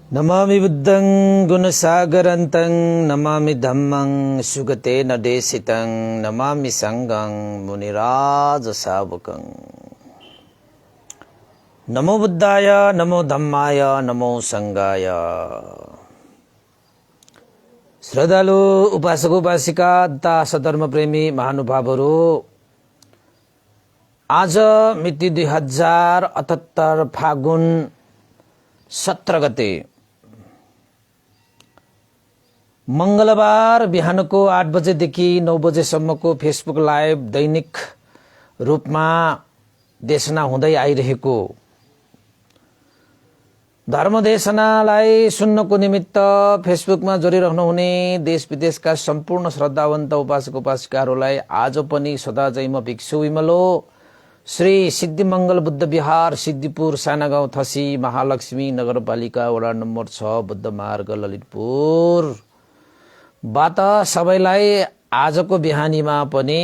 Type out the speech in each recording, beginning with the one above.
नमामि बुद्धं गुणसागरन्तं नमामि धम्मं सुगतेन देशितं नमामि संघं मुनिराज सावकं। नमो बुद्धाय नमो धम्माय नमो संघाय। श्रद्धालु उपासक उपासिका तथा सधर्म प्रेमी महानुभावहरू, आज मिति 2078 फागुन 17 गते मंगलबार बिहानको 8 बजेदेखि 9 बजेसम्मको फेसबुक लाइभ दैनिक रूपमा देशना हुँदै आइरहेको धर्मदेशनालाई सुन्नको निमित्त फेसबुकमा जोडिरहनुहुने देश विदेशका सम्पूर्ण श्रद्धावन्त उपासक उपासिकाहरूलाई आज पनि सदाझैं भिक्षु विमलो श्री सिद्धिमंगल बुद्ध विहार सिद्धिपुर सानागाउँ थसी महालक्ष्मी नगरपालिका वडा नम्बर 6 बुद्ध मार्ग ललितपुर बाट सबैलाई आजको बिहानीमा पनि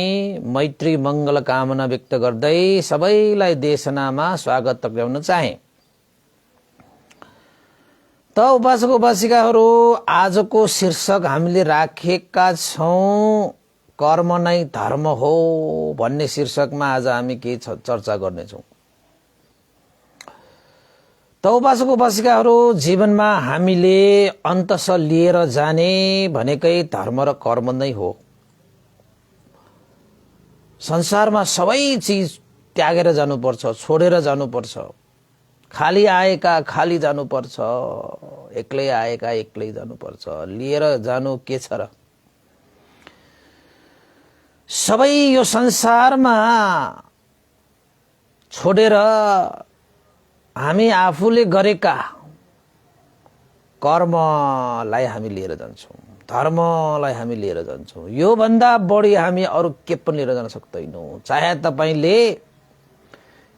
मैत्री मंगल कामना व्यक्त गर्दै सबैलाई देशनामा स्वागत टक्राउन चाहे। त उपासक उपासिकाहरू, आजको शीर्षक हामीले राखेका छौं कर्म नै धर्म हो भन्ने शीर्षकमा आज हामी केही चर्चा गर्नेछौं। त उपासक उपासिकाहरू, जीवनमा हामीले अन्तस लिएर जाने भनेकै धर्म र कर्म नै हो। संसारमा सबै चीज त्यागेर जानुपर्छ, छोडेर जानुपर्छ। खाली आएका खाली जानुपर्छ, एक्लै आएका एक्लै जानुपर्छ। लिएर जानु के छ र? सबै यो संसारमा छोडेर हामी आफूले गरेका कर्मलाई हामी लिएर जान्छौं, धर्मलाई हामी लिएर जान्छौं। यो भन्दा बढी हामी अरु के पनि लिएर जान सक्दैनौं। चाहे तपाईले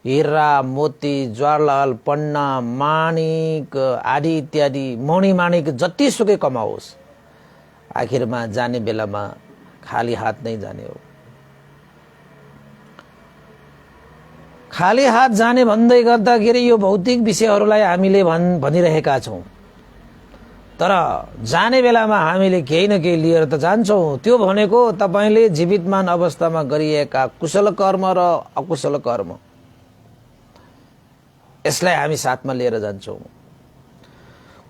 हीरा मोती ज्वारलाल पन्ना माणिक आदि इत्यादि मणिमाणिक जति सुकै कमाओस्, आखिरमा जाने बेलामा खाली हात नै जाने हो। खाली हात जाने भन्दै गर्दाखेरि यो भौतिक विषयहरूलाई हामीले भनिरहेका छौं, तर जाने बेलामा हामीले केही न केही लिएर त जान्छौं। त्यो भनेको तपाईले जीवितमान अवस्थामा गरिएका कुशल कर्म र अकुशल कर्म, यसलाई हामी साथमा लिएर जान्छौं।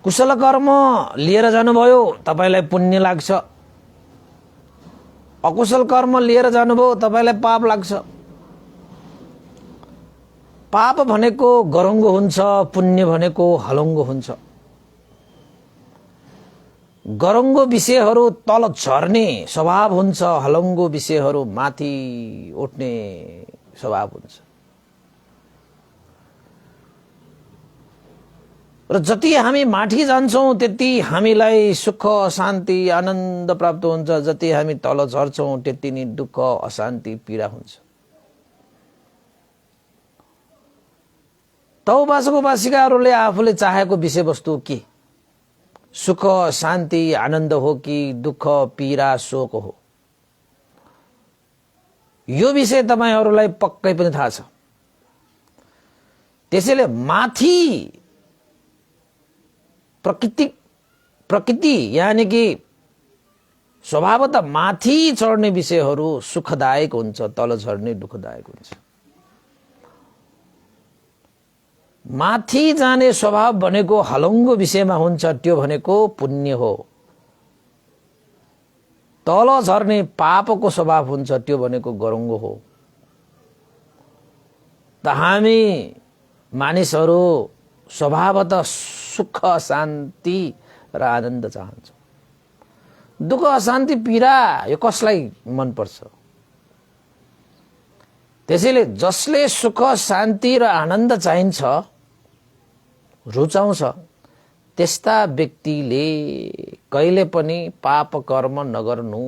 कुशल कर्म लिएर जानुभयो तपाईलाई पुण्य लाग्छ, अकुशल कर्म लिएर जानुभयो तपाईलाई पाप लाग्छ। पाप भनेको गरङ्गो हुन्छ, पुण्य भनेको हलङ्गो हुन्छ। गरङ्गो विषयहरू तल झर्ने स्वभाव हुन्छ, हलङ्गो विषयहरू माथि उठ्ने स्वभाव हुन्छ। र जति हामी माथि जान्छौं त्यति हामीलाई सुख शान्ति आनन्द प्राप्त हुन्छ, जति हामी तल झर्छौं त्यति नै दुःख अशान्ति पीडा हुन्छ। त उपासक उपासिकाहरूले आफूले चाहेको विषयवस्तु के? सुख शान्ति आनन्द हो कि दुःख पीडा शोक हो? यो विषय तपाईहरुलाई पक्कै पनि थाहा छ। त्यसैले माथि प्रकृति यानी कि स्वभावतः माथि चढ्ने विषयहरू सुखदायक हुन्छ, तल झर्ने दुःखदायक हुन्छ। माथि जाने स्वभाव भनेको हलङ्गो विषयमा हुन्छ, त्यो भनेको पुण्य हो। तल झर्ने पापको स्वभाव हुन्छ, त्यो भनेको गरङ्गो हो। त हामी मानिसहरू स्वभावतः सुख शान्ति र आनन्द चाहन्छौं। दुःख अशान्ति पीडा यो कसलाई मन पर्छ? त्यसैले जसले सुख शान्ति र आनन्द चाहिन्छ, रुचाउँछ, त्यस्ता व्यक्तिले कहिले पनि पाप कर्म नगर्नु,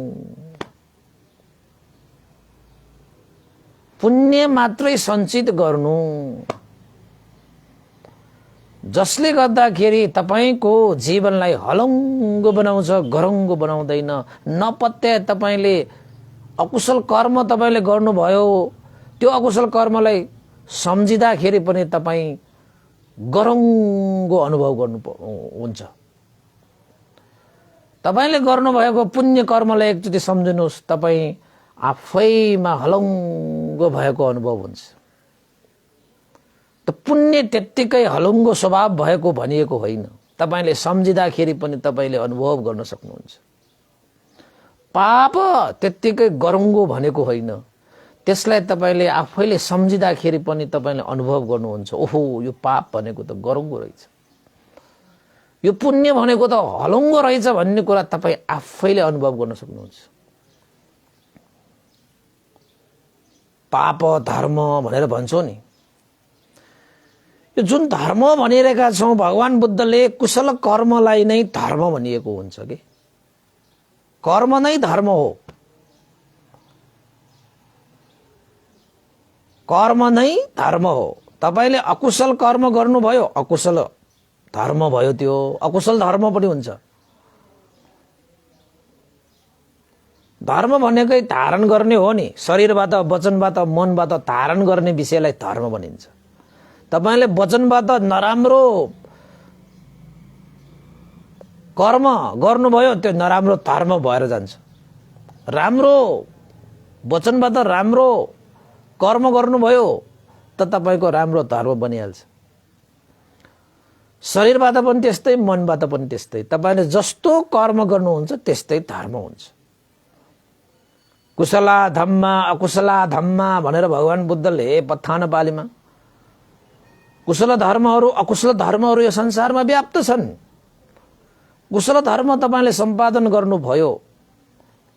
पुण्य मात्रै सञ्चित गर्नु। जसले गर्दाखेरि तपाईको जीवनलाई हलङ्गो बनाउँछ, गरङ्गो बनाउँदैन। नपत्याए तपाईले अकुशल कर्म तपाईले गर्नुभयो, त्यो अकुशल कर्मलाई सम्झिँदाखेरि पनि तपाई गरौँगो अनुभव गर्नु हुन्छ। तपाईले गर्नुभएको पुण्य कर्मलाई एकचोटि सम्झिनुहोस्, तपाईँ आफैमा हलङ्गो भएको अनुभव हुन्छ। त पुण्य त्यत्तिकै हलुङ्गो स्वभाव भएको भनिएको होइन, तपाईले सम्झिँदाखेरि पनि तपाईले अनुभव गर्न सक्नुहुन्छ। पाप त्यत्तिकै गरौँगो भनेको होइन, त्यसलाई तपाईले आफैले सम्झिँदाखेरि पनि तपाईले अनुभव गर्नुहुन्छ, ओहो यो पाप भनेको त गरौँगो रहेछ, यो पुण्य भनेको त हलुङ्गो रहेछ भन्ने कुरा तपाईँ आफैले अनुभव गर्न सक्नुहुन्छ। पाप धर्म भनेर भन्छौ नि, यो जुन धर्म भनिरहेका छौँ, भगवान बुद्धले कुशल कर्मलाई नै धर्म भनिएको हुन्छ कि कर्म नै धर्म हो, कर्म नै धर्म हो। तपाईले अकुशल कर्म गर्नुभयो, अकुशल धर्म भयो, त्यो अकुशल धर्म पनि हुन्छ। धर्म भनेकै धारण गर्ने हो नि, शरीरबाट वचनबाट मनबाट धारण गर्ने विषयलाई धर्म भनिन्छ। तपाईले वचनबाट नराम्रो कर्म गर्नुभयो, त्यो नराम्रो धर्म भएर जान्छ। राम्रो वचनबाट राम्रो कर्म गर्नुभयो त तपाईको राम्रो धर्म बनिहाल्छ। शरीरबाट पनि त्यस्तै, मनबाट पनि त्यस्तै। तपाईले जस्तो कर्म गर्नुहुन्छ त्यस्तै धर्म हुन्छ। कुशला धम्मा अकुशला धम्मा भनेर भगवान बुद्धले पत्थान पालीमा, कुशल धर्महरू अकुशल धर्महरू यो संसारमा व्याप्त छन्। कुशल धर्म तपाईले सम्पादन गर्नुभयो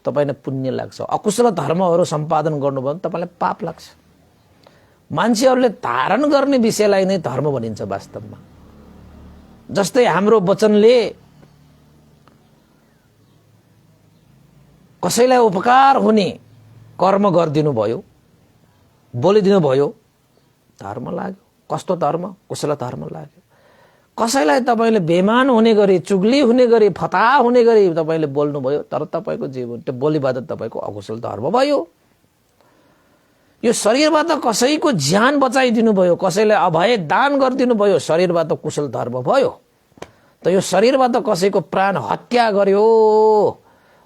तपाईलाई पुण्य लाग्छ, अकुशल धर्महरू सम्पादन गर्नुभयो तपाईलाई पाप लाग्छ। मान्छेहरूले धारण गर्ने विषयलाई नै धर्म भनिन्छ वास्तवमा। जस्तै हाम्रो वचनले कसैलाई उपकार हुने कर्म गरिदिनु भयो, बोलिदिनु भयो, धर्म लाग्यो। कस्तो धर्म? कुशल धर्म लाग्यो। कसैलाई तपाईले बेमान हुने गरी, चुगली हुने गरी, फता हुने गरी तपाईले बोल्नुभयो, तर तपाईको जीवन त्यो बोलीबाट तपाईको अकुशल धर्म भयो। यो शरीरबाट कसैको ज्यान बचाइदिनु भयो, कसैलाई अभय दान गरिदिनु भयो, शरीरबाट कुशल धर्म भयो। त यो शरीरबाट कसैको प्राण हत्या गर्यो,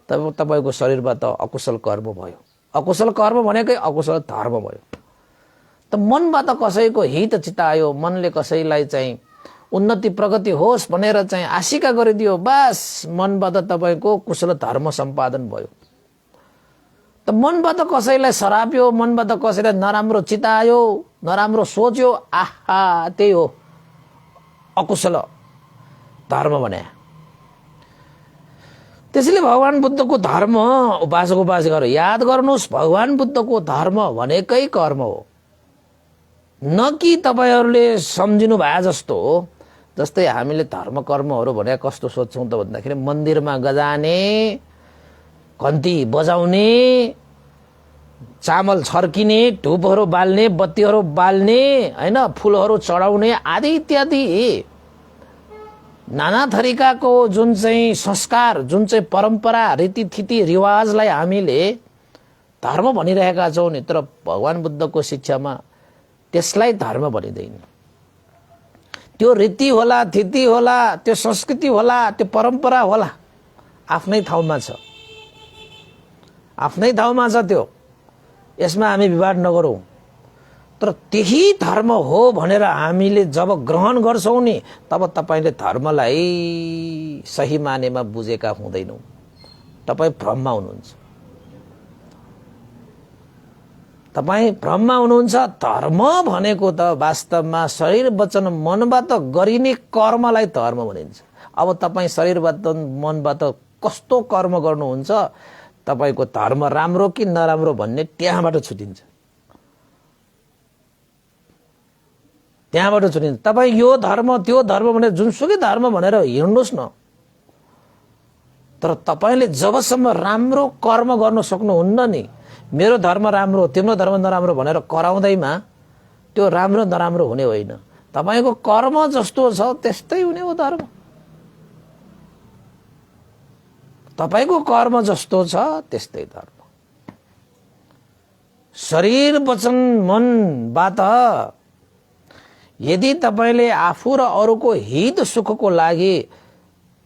तब तपाईको शरीरबाट अकुशल कर्म भयो। अकुशल कर्म भनेकै अकुशल धर्म भयो। त मनबाट कसैको हित चितायो, मनले कसैलाई चाहिँ उन्नति प्रगति होस् भनेर चाहिँ आशिका गरिदियो, बस मनबाट तपाईको कुशल धर्म सम्पादन भयो। त मनबाट कसैलाई सराप्यो, मनबाट कसैलाई नराम्रो चितायो, नराम्रो सोच्यो, आहा त्यही हो अकुशल धर्म भने। त्यसैले भगवान बुद्धको धर्म उपासक उपासिकाहरू याद गर्नुहोस्, भगवान बुद्धको धर्म भनेकै कर्म हो, न कि तपाईहरूले सम्झिनु भए जस्तो। जस्तै हामीले धर्म कर्महरू भने कस्तो सोच्छौँ त भन्दाखेरि मन्दिरमा गजाने, घन्टी बजाउने, चामल छर्किने, धुपहरू बाल्ने, बत्तीहरू बाल्ने, हैन, फुलहरू चढाउने आदि इत्यादि नाना थरीकाको जुन चाहिँ संस्कार, जुन चाहिँ परम्परा, रीतिथिति रिवाजलाई हामीले धर्म भनिरहेका छौँ नि, तर भगवान बुद्धको शिक्षामा त्यसलाई धर्म भनिँदैन। त्यो रीति होला, थिति होला, त्यो संस्कृति होला, त्यो परम्परा होला, आफ्नै ठाउँमा छ, आफ्नै ठाउँमा छ त्यो, यसमा हामी विवाद नगरौँ। तर त्यही धर्म हो भनेर हामीले जब ग्रहण गर्छौँ नि, तब तपाईले धर्मलाई सही मानेमा बुझेका हुँदैनौ, तपाई भ्रममा हुनुहुन्छ। तपाई भ्रममा हुनुहुन्छ। धर्म भनेको त वास्तवमा शरीर वचन मनबाट गरिने कर्मलाई धर्म भनिन्छ। अब तपाई शरीरबाट मनबाट कस्तो कर्म गर्नुहुन्छ, तपाईको धर्म राम्रो कि नराम्रो भन्ने त्यहाँबाट छुटिन्छ, त्यहाँबाट छुटिन्छ। तपाई यो धर्म त्यो धर्म भनेर जुनसुकै धर्म भनेर हिँड्नुहोस् न, तर तपाईले जबसम्म राम्रो कर्म गर्न सक्नुहुन्न नि, मेरो धर्म राम्रो तिम्रो धर्म नराम्रो भनेर कराउँदैमा त्यो राम्रो नराम्रो हुने होइन। तपाईको कर्म जस्तो छ त्यस्तै हुने हो धर्म। तपाईको कर्म जस्तो छ त्यस्तै धर्म। शरीर वचन मनबाट यदि तपाईले आफू र अरूको हित सुखको लागि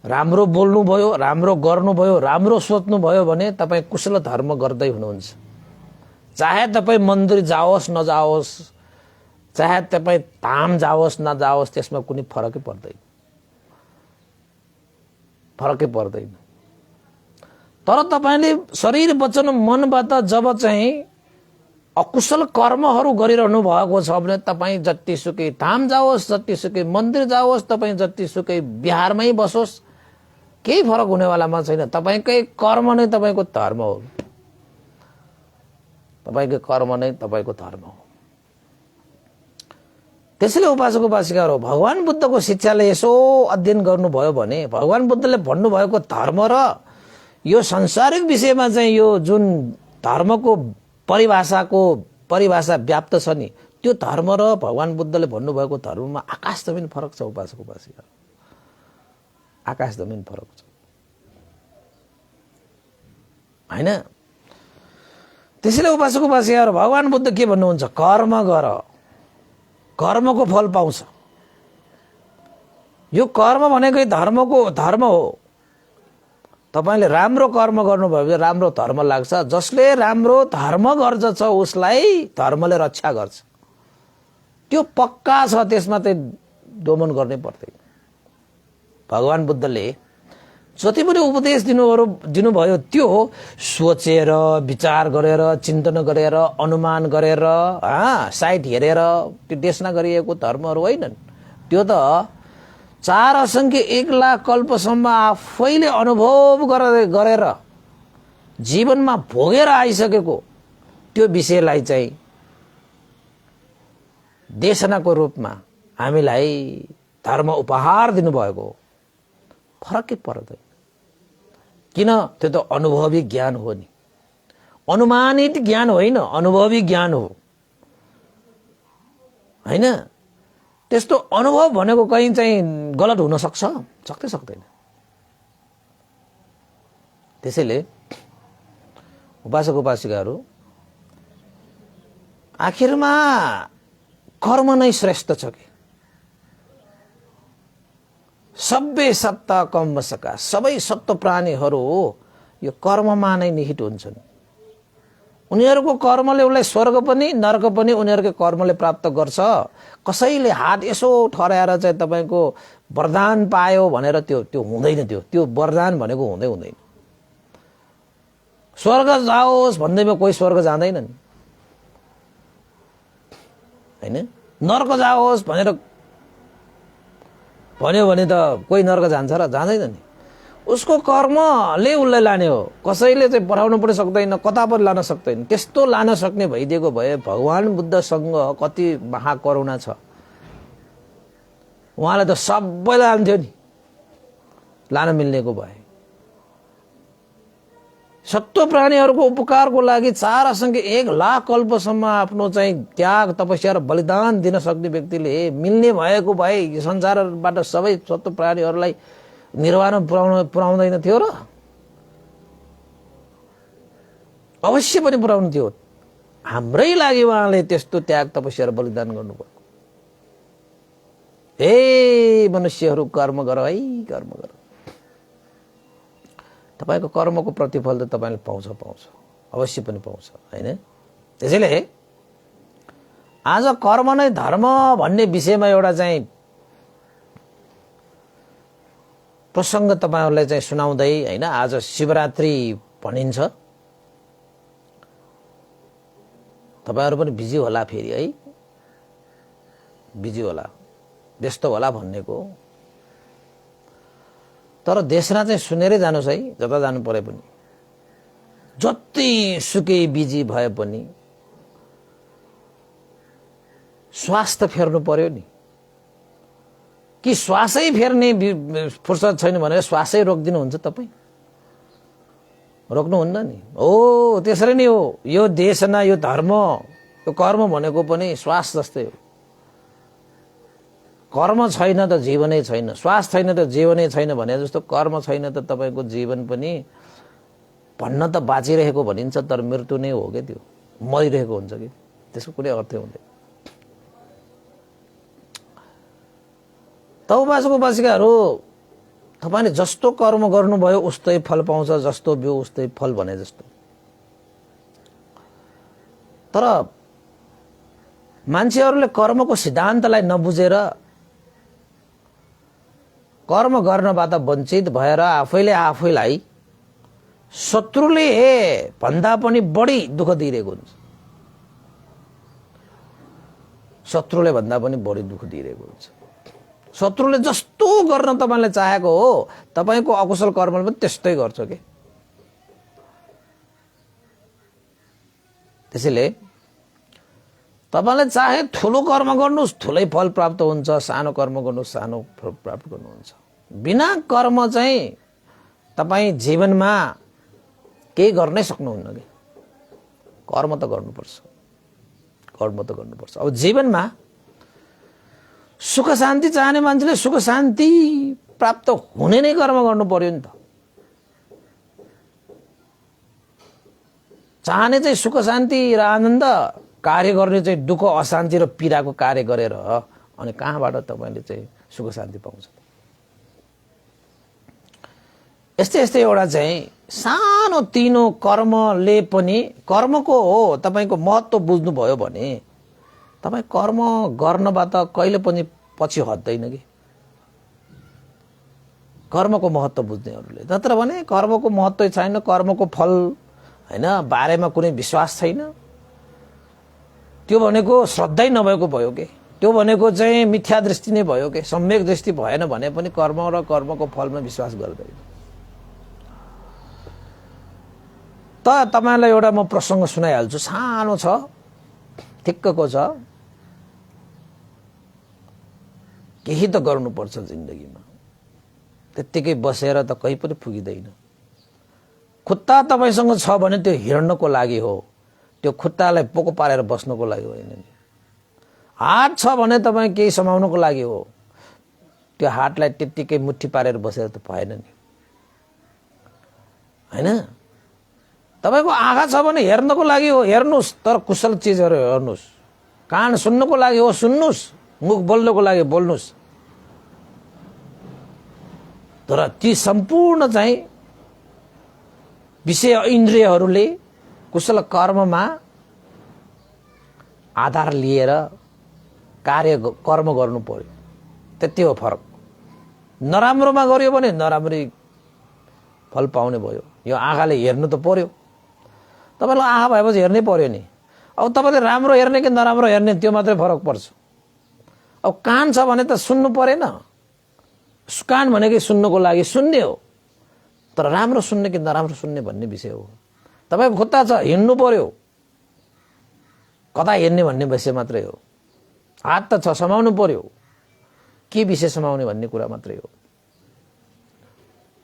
राम्रो बोल्नुभयो, राम्रो गर्नुभयो, राम्रो सोच्नुभयो भने तपाईँ कुशल धर्म गर्दै हुनुहुन्छ। चाहे तपाईँ मन्दिर जाओस् नजाओस्, चाहे तपाईँ धाम जाओस् नजाओस्, त्यसमा कुनै फरकै पर्दैन, फरकै पर्दैन। तर तपाईले शरीर वचन मनबाट जब चाहिँ अकुशल कर्महरू गरिरहनु भएको छ भने तपाईँ जतिसुकै धाम जाओस्, जतिसुकै मन्दिर जाओस्, तपाईँ जतिसुकै बिहारमै बसोस्, केही फरक हुनेवालामा छैन। तपाईकै कर्म नै तपाईको धर्म हो, तपाईको कर्म नै तपाईको धर्म हो। त्यसैले उपासक उपासिकाहरू, भगवान बुद्धको शिक्षाले यसो अध्ययन गर्नुभयो भने भगवान बुद्धले भन्नुभएको धर्म र यो संसारिक विषयमा चाहिँ यो जुन धर्मको परिभाषा व्याप्त छ नि, त्यो धर्म र भगवान बुद्धले भन्नुभएको धर्ममा आकाश जमिन फरक छ। उपासक उपासिका, आकाश जमिन फरक छ हैन। त्यसैले उपासक उपासिकाहरू, भगवान बुद्ध के भन्नुहुन्छ? कर्म गर, कर्मको फल पाउँछ। यो कर्म भनेकै धर्म हो। तपाईले राम्रो कर्म गर्नुभयो भने राम्रो धर्म लाग्छ। जसले राम्रो धर्म गर्छ उसलाई धर्मले रक्षा गर्छ, त्यो पक्का छ, त्यसमा चाहिँ दोमन गर्नै पर्दैन। भगवान बुद्धले जति पनि उपदेश दिनुभयो त्यो सोचेर, विचार गरेर, चिन्तन गरेर, अनुमान गरेर, साइट हेरेर त्यो देशना गरिएको धर्महरू होइनन्। त्यो त 4 असंख्य 1 लाख कल्पसम्म आफैले अनुभव गरेर जीवनमा भोगेर आइसकेको त्यो विषयलाई चाहिँ देशनाको रूपमा हामीलाई धर्म उपहार दिनुभएको हो। फरकै पर्दैन। किन? त्यो त अनुभवी ज्ञान हो नि, अनुमानित ज्ञान होइन, अनुभवी ज्ञान हो हैन। त्यस्तो अनुभव भनेको कहीं चाहिँ गलत हुन सक्दै सक्दैन। त्यसैले उपासक उपासिकाहरू, आखिरमा कर्म नै श्रेष्ठ छ कि सबै सत्ता कम सका, सबै सत्व प्राणीहरू यो कर्ममा नै निहित हुन्छन्। उनीहरूको कर्मले उसलाई स्वर्ग पनि नरक पनि उनीहरूको कर्मले प्राप्त गर्छ। कसैले हात यसो ठहराएर चाहिँ तपाईको वरदान पायो भनेर त्यो हुँदैन। त्यो वरदान भनेको हुँदैन। स्वर्ग जाओस् भन्दैमा कोही स्वर्ग जाँदैनन् हैन। नरक जाओस् भनेर भन्यो भने त कोही नरक जान्छ र? जाँदैन नि। उसको कर्मले उसलाई लाने हो। कसैले चाहिँ पठाउनु पनि सक्दैन, कता पनि लान सक्दैन। त्यस्तो लान सक्ने भइदिएको भए भगवान बुद्धसँग कति महाकरुणा छ। उहाँले त सबैलाई लान्थ्यो नि, लान मिल्नेको भए। सत्व प्राणीहरूको उपकारको लागि 4 असंख्य 1 लाख कल्पसम्म आफ्नो चाहिँ त्याग, तपस्या र बलिदान दिन सक्ने व्यक्तिले मिल्ने भएको भए संसारबाट सबै सत्व प्राणीहरूलाई निर्वाण पुर्याउँदैन थियो र? अवश्य पनि पुर्याउनु थियो। हाम्रै लागि उहाँले त्यस्तो त्याग, तपस्या र बलिदान गर्नुभयो। हे मनुष्यहरू, कर्म गर है, कर्म गर। तपाईको कर्मको प्रतिफल त तपाईले पाउँछ, अवश्य पनि पाउँछ हैन। त्यसैले आज कर्म नै धर्म भन्ने विषयमा एउटा चाहिँ प्रसंग तपाईहरुलाई चाहिँ सुनाउँदै हैन। आज शिवरात्रि भनिन्छ। तपाईहरु पनि बिजी होला फेरि है, बिजी होला, व्यस्त होला भन्नेको। तर देशना चाहिँ सुनेरै जानुस् है, जता जानु परे पनि। जति सुकै बिजी भए पनि स्वास्थ्य फेर्नु पर्यो नि। कि श्वासै फेर्ने फुर्सद छैन भनेर श्वासै रोक्दिनुहुन्छ तपाई? रोक्नुहुन्न नि। हो त्यसरी नै हो। यो देशना, यो धर्म, यो कर्म भनेको पनि श्वास जस्तै हो। कर्म छैन त जीवनै छैन, श्वास छैन त जीवनै छैन भने जस्तो कर्म छैन त तपाईको जीवन पनि भन्न त बाँचिरहेको भनिन्छ, तर मृत्यु नै हो के, त्यो मरिरहेको हुन्छ कि, त्यसको कुनै अर्थ हुँदैन। त उपासक उपासिकाहरू तपाईले जस्तो कर्म गर्नुभयो उस्तै फल पाउँछ, जस्तो बिउ उस्तै फल भने जस्तो। तर मान्छेहरूले कर्मको सिद्धान्तलाई नबुझेर कर्म गर्नबाट वञ्चित भएर आफैलाई शत्रुले भन्दा पनि बढी दुःख दिइरहेको हुन्छ। शत्रुले भन्दा पनि बढी दुःख दिइरहेको हुन्छ। शत्रुले जस्तो गर्न तपाईले चाहेको हो, तपाईको अकुशल कर्मले पनि त्यस्तै गर्छ के। त्यसैले तपाईले चाहे ठुलो कर्म गर्नुस् ठुलै फल प्राप्त हुन्छ, सानो कर्म गर्नुस् सानो फल प्राप्त गर्नुहुन्छ। बिना कर्म चाहिँ तपाई जीवनमा केही गर्नै सक्नुहुन्न के। कर्म त गर्नुपर्छ, कर्म त गर्नुपर्छ। अब जीवनमा सुख शान्ति चाहने मान्छेले सुख शान्ति प्राप्त हुने नै कर्म गर्नु पर्यो नि त। चाहने चाहिँ सुख शान्ति र आनन्द, कार्य गर्ने चाहिँ दुःख अशान्ति र पीडाको कार्य गरेर अनि कहाँबाट तपाईले चाहिँ सुख शान्ति पाउँछ। यस्तै यस्तै एउटा चाहिँ सानो तिनो कर्मले पनि कर्मको हो तपाईको महत्त्व बुझ्नुभयो भने तपाई कर्म गर्नबाट कहिले पनि पछि हट्दैन कि। कर्मको महत्त्व बुझ्नेहरूले, नत्र भने कर्मको महत्त्व छैन, कर्मको फल हैन बारेमा कुनै विश्वास छैन, त्यो भनेको श्रद्धै नभएको भयो के। त्यो भनेको चाहिँ मिथ्या दृष्टि नै भयो के। सम्यक दृष्टि भएन भने पनि कर्म र कर्मको फलमा विश्वास गर्दैन। त तपाईलाई एउटा म प्रसंग सुनाइहाल्छु, सानो छ, ठिक्कको छ। केही त गर्नुपर्छ जिन्दगीमा, त्यत्तिकै बसेर त कहीँ पनि पुगिँदैन। खुट्टा तपाईसँग छ भने त्यो हिँड्नको लागि हो, त्यो खुट्टालाई पोको पारेर बस्नको लागि होइन नि। हात छ भने तपाईँ केही समाउनको लागि हो, त्यो हातलाई त्यत्तिकै मुट्ठी पारेर बसेर त भएन नि, हैन। तपाईको आँखा छ भने हेर्नको लागि हो, हेर्नुस्, तर कुशल चिजहरू हेर्नुस्। कान सुन्नको लागि हो, सुन्नुस्। मुख बोल्नको लागि बोल्नुस्। तर ती सम्पूर्ण चाहिँ विषय इन्द्रियहरूले कुशल कर्ममा आधार लिएर कर्म गर्नु पर्यो, त्यति हो फरक। नराम्रोमा गर्यो भने नराम्रै फल पाउने भयो। यो आँखाले हेर्नु त पर्यो, तपाईलाई आँखा भएपछि हेर्नै पर्यो नि। अब तपाईले राम्रो हेर्ने कि नराम्रो हेर्ने त्यो मात्रै फरक पर्छ। अब कान छ भने त सुन्नु परेन, कान भनेकै सुन्नको लागि सुन्ने हो, तर राम्रो सुन्ने कि नराम्रो सुन्ने भन्ने विषय हो। तपाईको खुट्टा छ, हिँड्नु पर्यो, कता हिँड्ने भन्ने विषय मात्रै हो। हात त छ, समाउनु पर्यो, के विषय समाउने भन्ने कुरा मात्रै हो,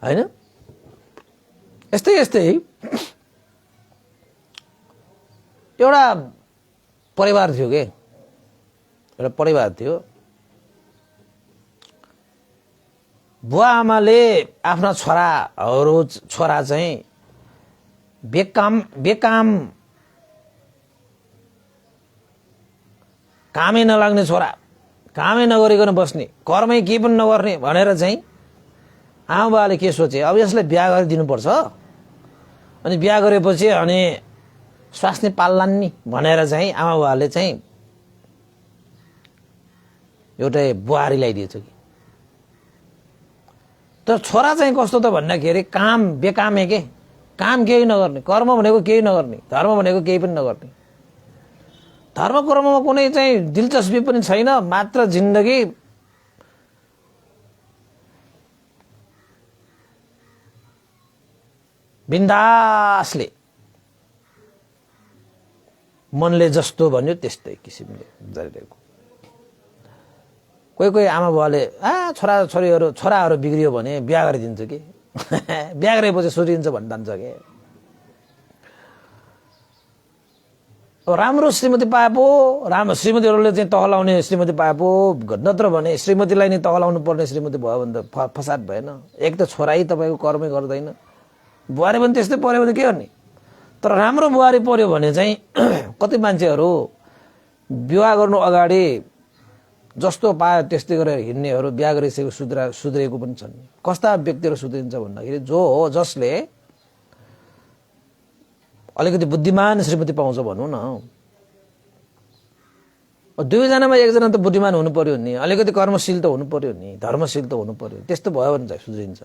हैन। यस्तै यस्तै एउटा परिवार थियो के, एउटा परिवार थियो। बुवा आमाले आफ्ना छोरा चाहिँ बेकाम कामै नलाग्ने छोरा, कामै नगरिकन बस्ने, कर्मै केही पनि नगर्ने भनेर चाहिँ आमा बाबाले के सोचे, अब यसलाई बिहा गरिदिनुपर्छ। अनि बिहा गरेपछि अनि स्वास्नी पाल्लान् नि भनेर चाहिँ आमा बाबाले चाहिँ एउटै बुहारी ल्याइदिएछ कि। तर छोरा चाहिँ कस्तो त भन्दाखेरि काम बेकामे के, काम केही नगर्ने, कर्म भनेको केही नगर्ने, धर्म भनेको केही पनि नगर्ने। धर्म कर्ममा कुनै चाहिँ दिलचस्पी पनि छैन, मात्र जिन्दगी बिन्दासले मनले जस्तो भन्यो त्यस्तै किसिमले गरिरहेको। कोही कोही आमा बाबाले छोराहरू बिग्रियो भने बिहा गरिदिन्छ कि बिहा गरेपछि सुरिन्छ भनिन्छ के। राम्रो श्रीमती पाए पो, राम्रो श्रीमतीहरूले चाहिँ तहलाउने श्रीमती पाए पो, नत्र भने श्रीमतीलाई नै तहलाउनु पर्ने श्रीमती भयो भने त फसाद भएन। एक त छोरै तपाईँको कर्मै गर्दैन, बुहारी पनि त्यस्तै पर्यो भने के गर्ने। तर राम्रो बुहारी पर्यो भने चाहिँ कति मान्छेहरू विवाह गर्नु अगाडि जस्तो पायो त्यस्तै गरेर हिँड्नेहरू बिहा गरिसकेको सुध्रेको पनि छन्। कस्ता व्यक्तिहरू सुध्रिन्छ भन्दाखेरि जो हो जसले अलिकति बुद्धिमान श्रीमती पाउँछ भनौँ न। दुईजनामा एकजना त बुद्धिमान हुनु पर्यो नि, अलिकति कर्मशील त हुनु पर्यो नि, धर्मशील त हुनु पर्यो। त्यस्तो भयो भने चाहिँ सुध्रिन्छ।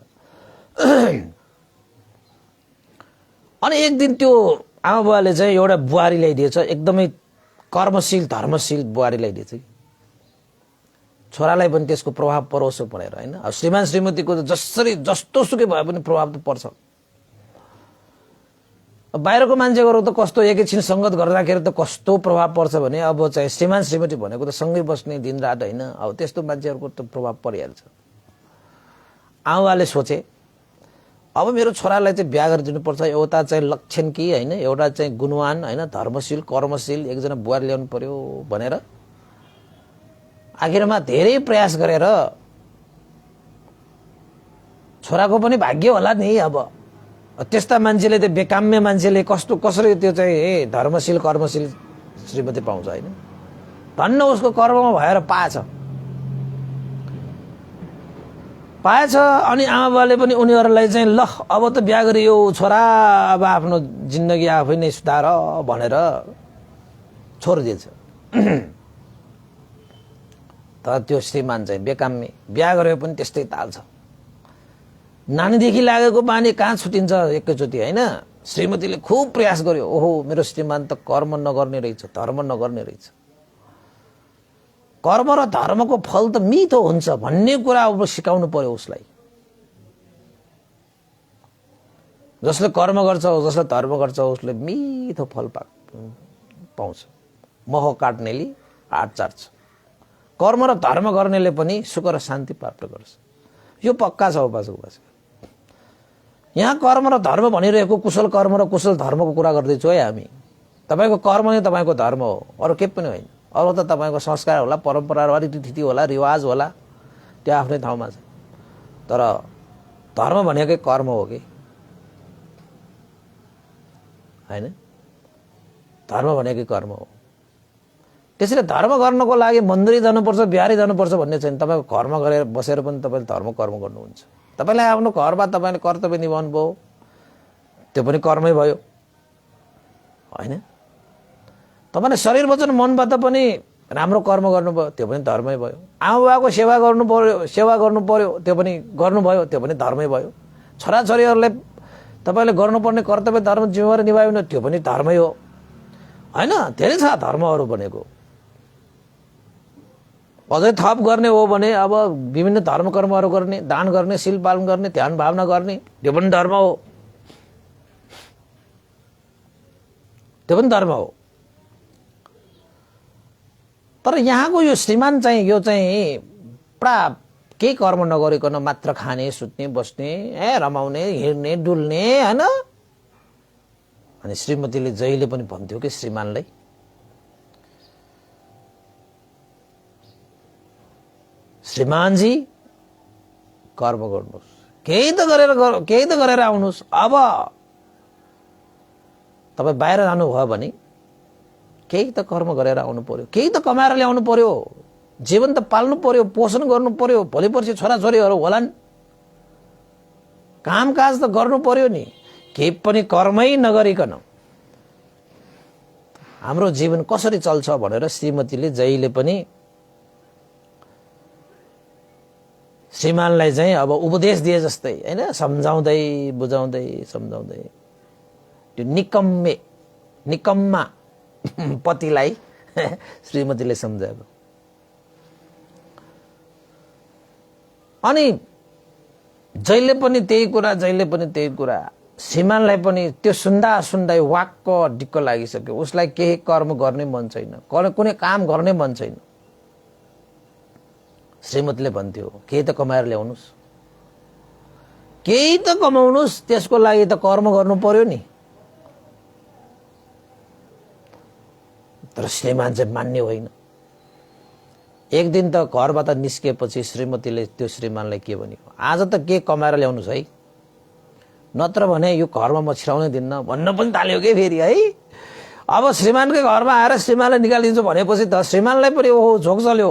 अनि एक दिन त्यो आमा बुवाले चाहिँ एउटा बुहारी ल्याइदिएछ, एकदमै कर्मशील धर्मशील बुहारी ल्याइदिएछ कि छोरालाई पनि त्यसको प्रभाव परोस् भनेर होइन। अब श्रीमान श्रीमतीको त जस्तो सुकै भए पनि प्रभाव त पर्छ। बाहिरको मान्छेहरू त कस्तो एकैछिन सङ्गत गर्दाखेरि त कस्तो प्रभाव पर्छ भने अब चाहिँ श्रीमान श्रीमती भनेको त सँगै बस्ने दिनरात होइन। अब त्यस्तो मान्छेहरूको त प्रभाव परिहाल्छ। आमाले सोचे अब मेरो छोरालाई चाहिँ बिहा गरिदिनुपर्छ, एउटा चाहिँ लक्षण कि होइन, एउटा चाहिँ गुणवान होइन, धर्मशील कर्मशील एकजना बुहारी ल्याउनु पर्यो भनेर आखिरमा धेरै प्रयास गरेर छोराको पनि भाग्य होला नि। अब त्यस्ता मान्छेले त बेकाम्य मान्छेले कसरी त्यो चाहिँ धर्मशील कर्मशील श्रीमती पाउँछ होइन। धन्न उसको कर्ममा भएर पाएछ। अनि आमा बाले पनि उनीहरूलाई चाहिँ ल अब त बिहा गरियो छोरा, अब आफ्नो जिन्दगी आफै नै सुधार भनेर छोडिदिएछ। तर त्यो श्रीमान चाहिँ बेकाम्य, बिहा गरे पनि त्यस्तै ताल छ। नानीदेखि लागेको बानी कहाँ छुटिन्छ एकैचोटि होइन। श्रीमतीले खुब प्रयास गर्यो, ओहो मेरो श्रीमान त कर्म नगर्ने रहेछ, धर्म नगर्ने रहेछ। कर्म र धर्मको फल त मिठो हुन्छ भन्ने कुरा अब सिकाउनु पर्यो उसलाई। जसले कर्म गर्छ जसले धर्म गर्छ उसले मिठो फल पाउँछ। मोह काट्नेले हात चाट्छ। कर्म र धर्म गर्नेले पनि सुख र शान्ति प्राप्त गर्छ। यो पक्का छ उपासक। यहाँ कर्म र धर्म भनिरहेको कुशल कर्म र कुशल धर्मको कुरा गर्दैछौँ है हामी। तपाईँको कर्म नै तपाईँको धर्म हो, अरू केही पनि होइन। अरू त तपाईँको संस्कार होला, परम्परा होला, रीतिथिति होला, रिवाज होला, त्यो आफ्नै ठाउँमा छ। तर धर्म भनेकै कर्म हो कि होइन। धर्म भनेकै कर्म हो। त्यसैले धर्म गर्नको लागि मन्दिरै जानुपर्छ, बिहारै जानुपर्छ भन्ने छैन। तपाईँको घरमा गरेर बसेर पनि तपाईँले कर्म गर्नुहुन्छ। तपाईँलाई आफ्नो घरमा तपाईँले कर्तव्य निभाउनु भयो, त्यो पनि कर्मै भयो होइन। तपाईँले शरीर वचन मनबाट पनि राम्रो कर्म गर्नुभयो, त्यो पनि धर्मै भयो। आमा बाबाको सेवा गर्नु पर्यो, त्यो पनि गर्नुभयो, त्यो पनि धर्मै भयो। छोराछोरीहरूलाई तपाईँले गर्नुपर्ने कर्तव्य धर्म जिम्मेवारी निभायो भने त्यो पनि धर्मै हो होइन। धेरै छ धर्महरू भनेको। अझै थप गर्ने हो भने अब विभिन्न धर्म कर्महरू गर्ने, दान गर्ने, शील पालन गर्ने, ध्यान भावना गर्ने, त्यो पनि धर्म हो, त्यो पनि धर्म हो। तर यहाँको यो श्रीमान चाहिँ यो चाहिँ पुरा केही कर्म नगरिकन मात्र खाने सुत्ने बस्ने रमाउने हिँड्ने डुल्ने होइन। अनि श्रीमतीले जहिले पनि भन्थ्यो कि श्रीमानलाई श्रीमानजी कर्म गर्नुहोस्, केही त गरेर आउनुहोस्। अब तपाईँ बाहिर जानुभयो भने केही त कर्म गरेर आउनु पर्यो, केही त कमाएर ल्याउनु पर्यो, जीवन त पाल्नु पर्यो, पोषण गर्नु पर्यो। भोलि पर्सि छोराछोरीहरू होलान्, कामकाज त गर्नु पर्यो नि। केही पनि कर्मै नगरिकन हाम्रो जीवन कसरी चल्छ भनेर श्रीमतीले जहिले पनि श्रीमानलाई चाहिँ अब उपदेश दिए जस्तै होइन, सम्झाउँदै बुझाउँदै सम्झाउँदै त्यो निकम्मा पतिलाई श्रीमतीले सम्झाएको। अनि जहिले पनि त्यही कुरा श्रीमानलाई पनि त्यो सुन्दै वाक्क डिक्क लागिसक्यो। उसलाई केही कर्म गर्ने मन छैन, कुनै काम गर्ने मन छैन। श्रीमतीले भन्थ्यो केही त कमाएर ल्याउनुहोस्, केही त कमाउनुहोस्, त्यसको लागि त कर्म गर्नु पर्यो नि। तर श्रीमान चाहिँ मान्ने होइन। एक दिन त घरबाट निस्किएपछि श्रीमतीले त्यो श्रीमानलाई के भन्यो, आज त के कमाएर ल्याउनुहोस् है, नत्र भने यो घरमा म छिराउनै दिन्न भन्न पनि थाल्यो कि फेरि है। अब श्रीमानकै घरमा आएर श्रीमानलाई निकालिदिन्छु भनेपछि त श्रीमानलाई पनि ओहो झोक चल्यो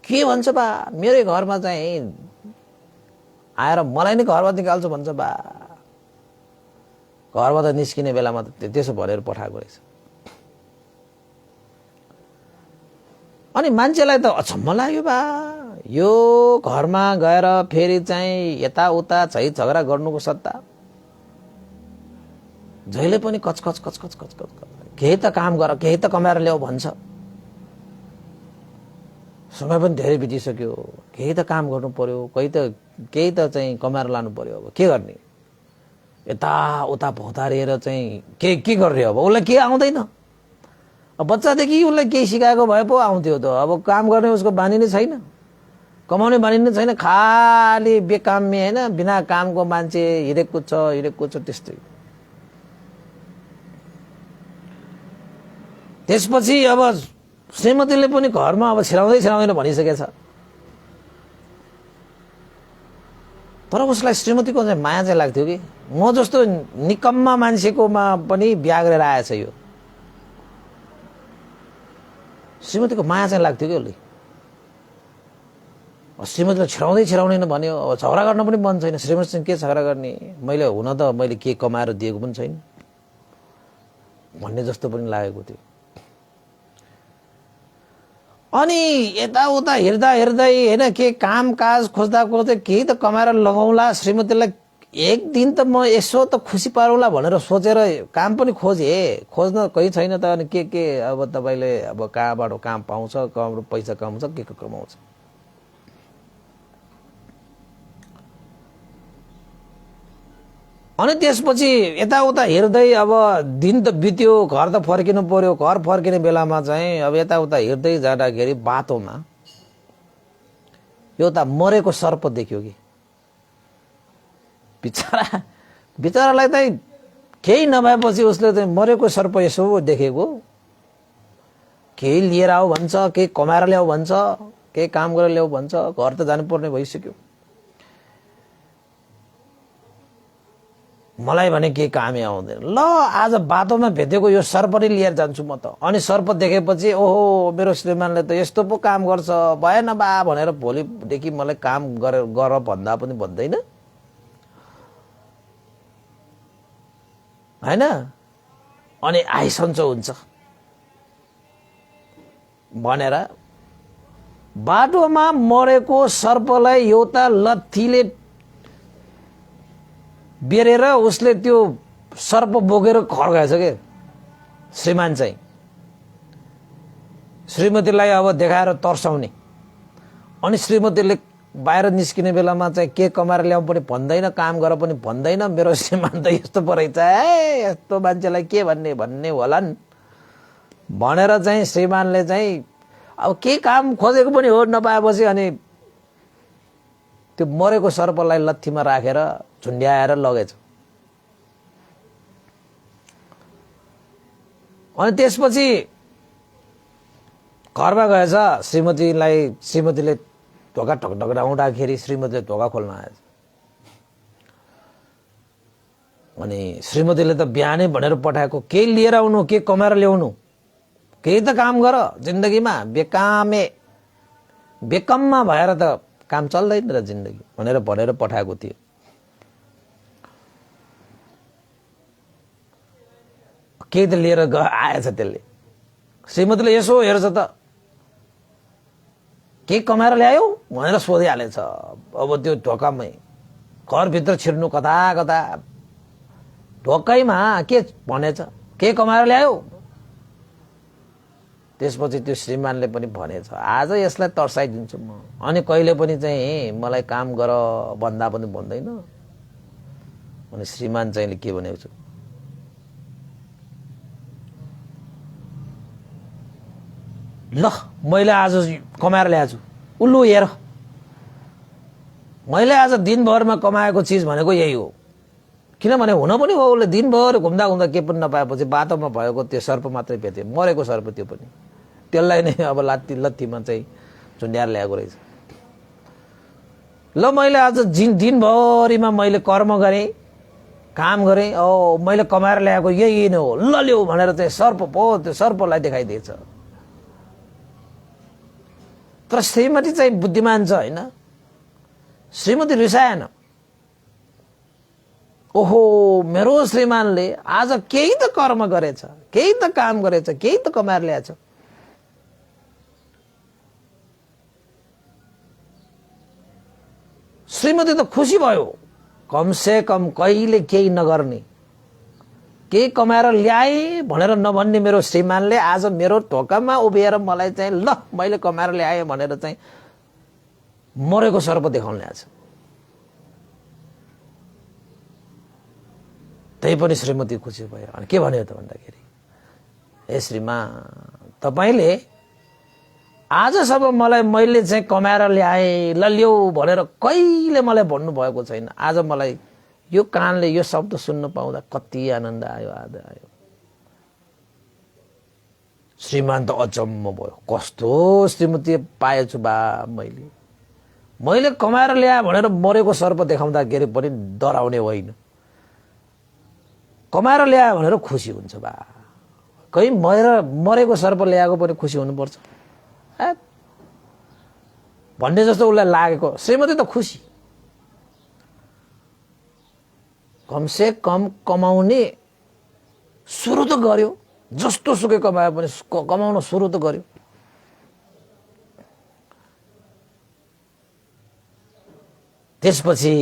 के भन्छ बा, मेरै घरमा चाहिँ आएर मलाई नै घरबाट निकाल्छ भन्छ बा। घरबाट निस्किने बेलामा त त्यसो भनेर पठाएको रहेछ। अनि मान्छेलाई त अचम्म लाग्यो बा, यो घरमा गएर फेरि चाहिँ यताउता झै झगडा गर्नुको सट्टा जहिले पनि कचकच कचकच कचकच केही त काम गर, केही त कमाएर ल्याऊ भन्छ। समय पनि धेरै बितिसक्यो, केही त काम गर्नु पर्यो, केही त चाहिँ कमाएर लानु पर्यो। अब के गर्ने, यताउता भौतारिएर चाहिँ के गर्ने। अब उसलाई के आउँदैन, अब बच्चादेखि उसलाई केही सिकाएको भए पो आउँथ्यो त। अब काम गर्ने उसको बानी नै छैन, कमाउने बानी नै छैन, खालि बेकाम्य होइन, बिना कामको मान्छे हिँडेको छ त्यस्तै। त्यसपछि अब श्रीमतीले पनि घरमा अब छिराउँदैन भनिसकेछ। तर उसलाई श्रीमतीको चाहिँ माया चाहिँ लाग्थ्यो कि म जस्तो निकम्मा मान्छेकोमा पनि बिहा गरेर आएछ यो। श्रीमतीको माया चाहिँ लाग्थ्यो कि उसले। श्रीमतीलाई छिराउँदैन भन्यो। अब झगडा गर्न पनि मन छैन, श्रीमतीसँग के झगडा गर्ने, मैले के कमाएर दिएको पनि छैन भन्ने जस्तो पनि लागेको थियो। अनि यताउता हेर्दै होइन, के काम काज खोज्दा केही त कमाएर लगाउँला श्रीमतीलाई, एक दिन त म यसो त खुसी पारौँला भनेर सोचेर काम पनि खोज्न कहीँ छैन त। अनि के अब तपाईँले अब कहाँबाट काम पाउँछ, कहाँबाट पैसा कमाउँछ, के कमाउँछ। अनि त्यसपछि यताउता हेर्दै अब दिन त बित्यो, घर त फर्किनु पर्यो। घर फर्किने बेलामा चाहिँ अब यताउता हेर्दै जाँदाखेरि बाटोमा एउटा मरेको सर्प देख्यो कि। बिचरालाई चाहिँ केही नभएपछि उसले चाहिँ मरेको सर्प यसो देखेको, केही लिएर आऊ भन्छ, केही कमाएर ल्याऊ भन्छ, केही काम गरेर ल्याऊ भन्छ। घर त जानुपर्ने भइसक्यो। मलाई भने केही कामै आउँदैन। ल आज बाटोमा भेटेको यो सर्प नै लिएर जान्छु म त। अनि सर्प देखेपछि ओहो मेरो श्रीमानले त यस्तो पो काम गर्छ, भएन बा भनेर भोलिदेखि मलाई काम गर भन्दा पनि भन्दैन होइन। अनि आइसन्चो हुन्छ भनेर बाटोमा मरेको सर्पलाई एउटा लत्थीले बेरेर उसले त्यो सर्प बोकेर घर गएछ के श्रीमान चाहिँ। श्रीमतीलाई अब देखाएर तर्साउने। अनि श्रीमतीले बाहिर निस्किने बेलामा चाहिँ के कमाएर ल्याउँ पनि भन्दैन, काम गर पनि भन्दैन। मेरो श्रीमान त यस्तो पो रहेछ, यस्तो मान्छेलाई के भन्ने होला नि भनेर चाहिँ श्रीमानले चाहिँ अब के काम खोजेको पनि हो नपाएपछि अनि त्यो मरेको सर्पलाई लत्थीमा राखेर झुन्ड्याएर लगेछ। अनि त्यसपछि घरमा गएछ। श्रीमतीले ढोका ढकढकाउँदाखेरि श्रीमतीले ढोका खोल्न आएछ। अनि श्रीमतीले त बिहानै भनेर पठाएको, केही लिएर आउनु, के कमाएर ल्याउनु, केही त काम गर जिन्दगीमा, बेकममा भएर त काम चल्दैन र जिन्दगी भनेर पठाएको थियो। केही त लिएर आएछ त्यसले। श्रीमतीले यसो हेर्छ त के कमाएर ल्यायो भनेर सोधिहालेछ। अब त्यो ढोकामै घरभित्र छिर्नु कता ढोकैमा के भनेछ, के कमाएर ल्यायो। त्यसपछि त्यो श्रीमानले पनि भनेछ आज यसलाई तर्साइदिन्छु म, अनि कहिले पनि चाहिँ मलाई काम गर भन्दा पनि भन्दैन। अनि श्रीमान चाहिँ के भनेको छु, ल मैले आज कमाएर ल्याएको छु, उल्लु हेर मैले आज दिनभरमा कमाएको चिज भनेको यही हो। किनभने हुन पनि हो उसले दिनभर घुम्दा के पनि नपाएपछि बाटोमा भएको त्यो सर्प मात्रै भेट्यो, मरेको सर्प, त्यो पनि त्यसलाई नै अब लत्थीमा चाहिँ झुन्ड्याएर ल्याएको रहेछ। ल मैले आज दिनभरिमा मैले कर्म गरेँ, काम गरेँ, मैले कमाएर ल्याएको यही नै हो, ल ल्याऊ भनेर चाहिँ सर्प पो त्यो सर्पलाई देखाइदिएछ। तर श्रीमती चाहिँ बुद्धिमान छ हैन। श्रीमती रिसाएन। ओहो मेरो श्रीमानले आज केही त कर्म गरेछ, केही त काम गरेछ, केही त कमाएर ल्याएछ। श्रीमती त खुसी भयो। कम से कम कहिले केही नगर्ने, केही कमाएर ल्याए भनेर नभन्ने मेरो श्रीमानले आज मेरो ढोकामा उभिएर मलाई चाहिँ ल मैले कमाएर ल्याएँ भनेर चाहिँ मरेको सर्प देखाउन ल्याएछ। त्यही पनि श्रीमती खुसी भयो। अनि के भन्यो त भन्दाखेरि, ए श्रीमान तपाईले आजसम्म मलाई मैले चाहिँ कमाएर ल्याएँ ल ल्याऊ भनेर कहिले मलाई भन्नु भएको छैन। आज मलाई यो कानले यो शब्द सुन्न पाउँदा कति आनन्द आयो, आदर आयो। श्रीमान त अचम्म भयो। कस्तो श्रीमती पाएछु बा मैले कमाएर ल्याए भनेर मरेको सर्प देखाउँदाखेरि पनि डराउने होइन, कमाएर ल्याए भनेर खुसी हुन्छ बा। कहीँ मरेको सर्प ल्याएको पनि खुसी हुनुपर्छ भन्ने जस्तो उसलाई लागेको। श्रीमती त खुसी। कम से कम कमाउने सुरु त गर्यो, जस्तो सुकै कमाए पनि कमाउन सुरु त गर्यो। त्यसपछि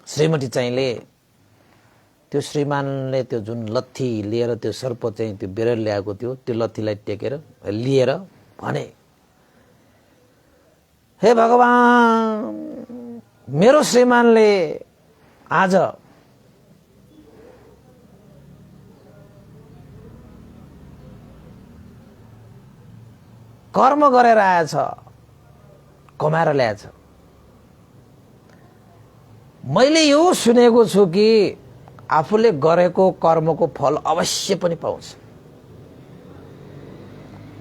श्रीमती चाहिँले त्यो श्रीमानले त्यो जुन लत्थी लिएर त्यो सर्प चाहिँ त्यो बेरेर ल्याएको थियो त्यो लत्थीलाई टेकेर लिएर भने, हे भगवान मेरो श्रीमानले आज कर्म गरेर आएछ, कमाएर ल्याएछ। मैले यो सुनेको छु कि आफूले गरेको कर्मको फल अवश्य पनि पाउँछ,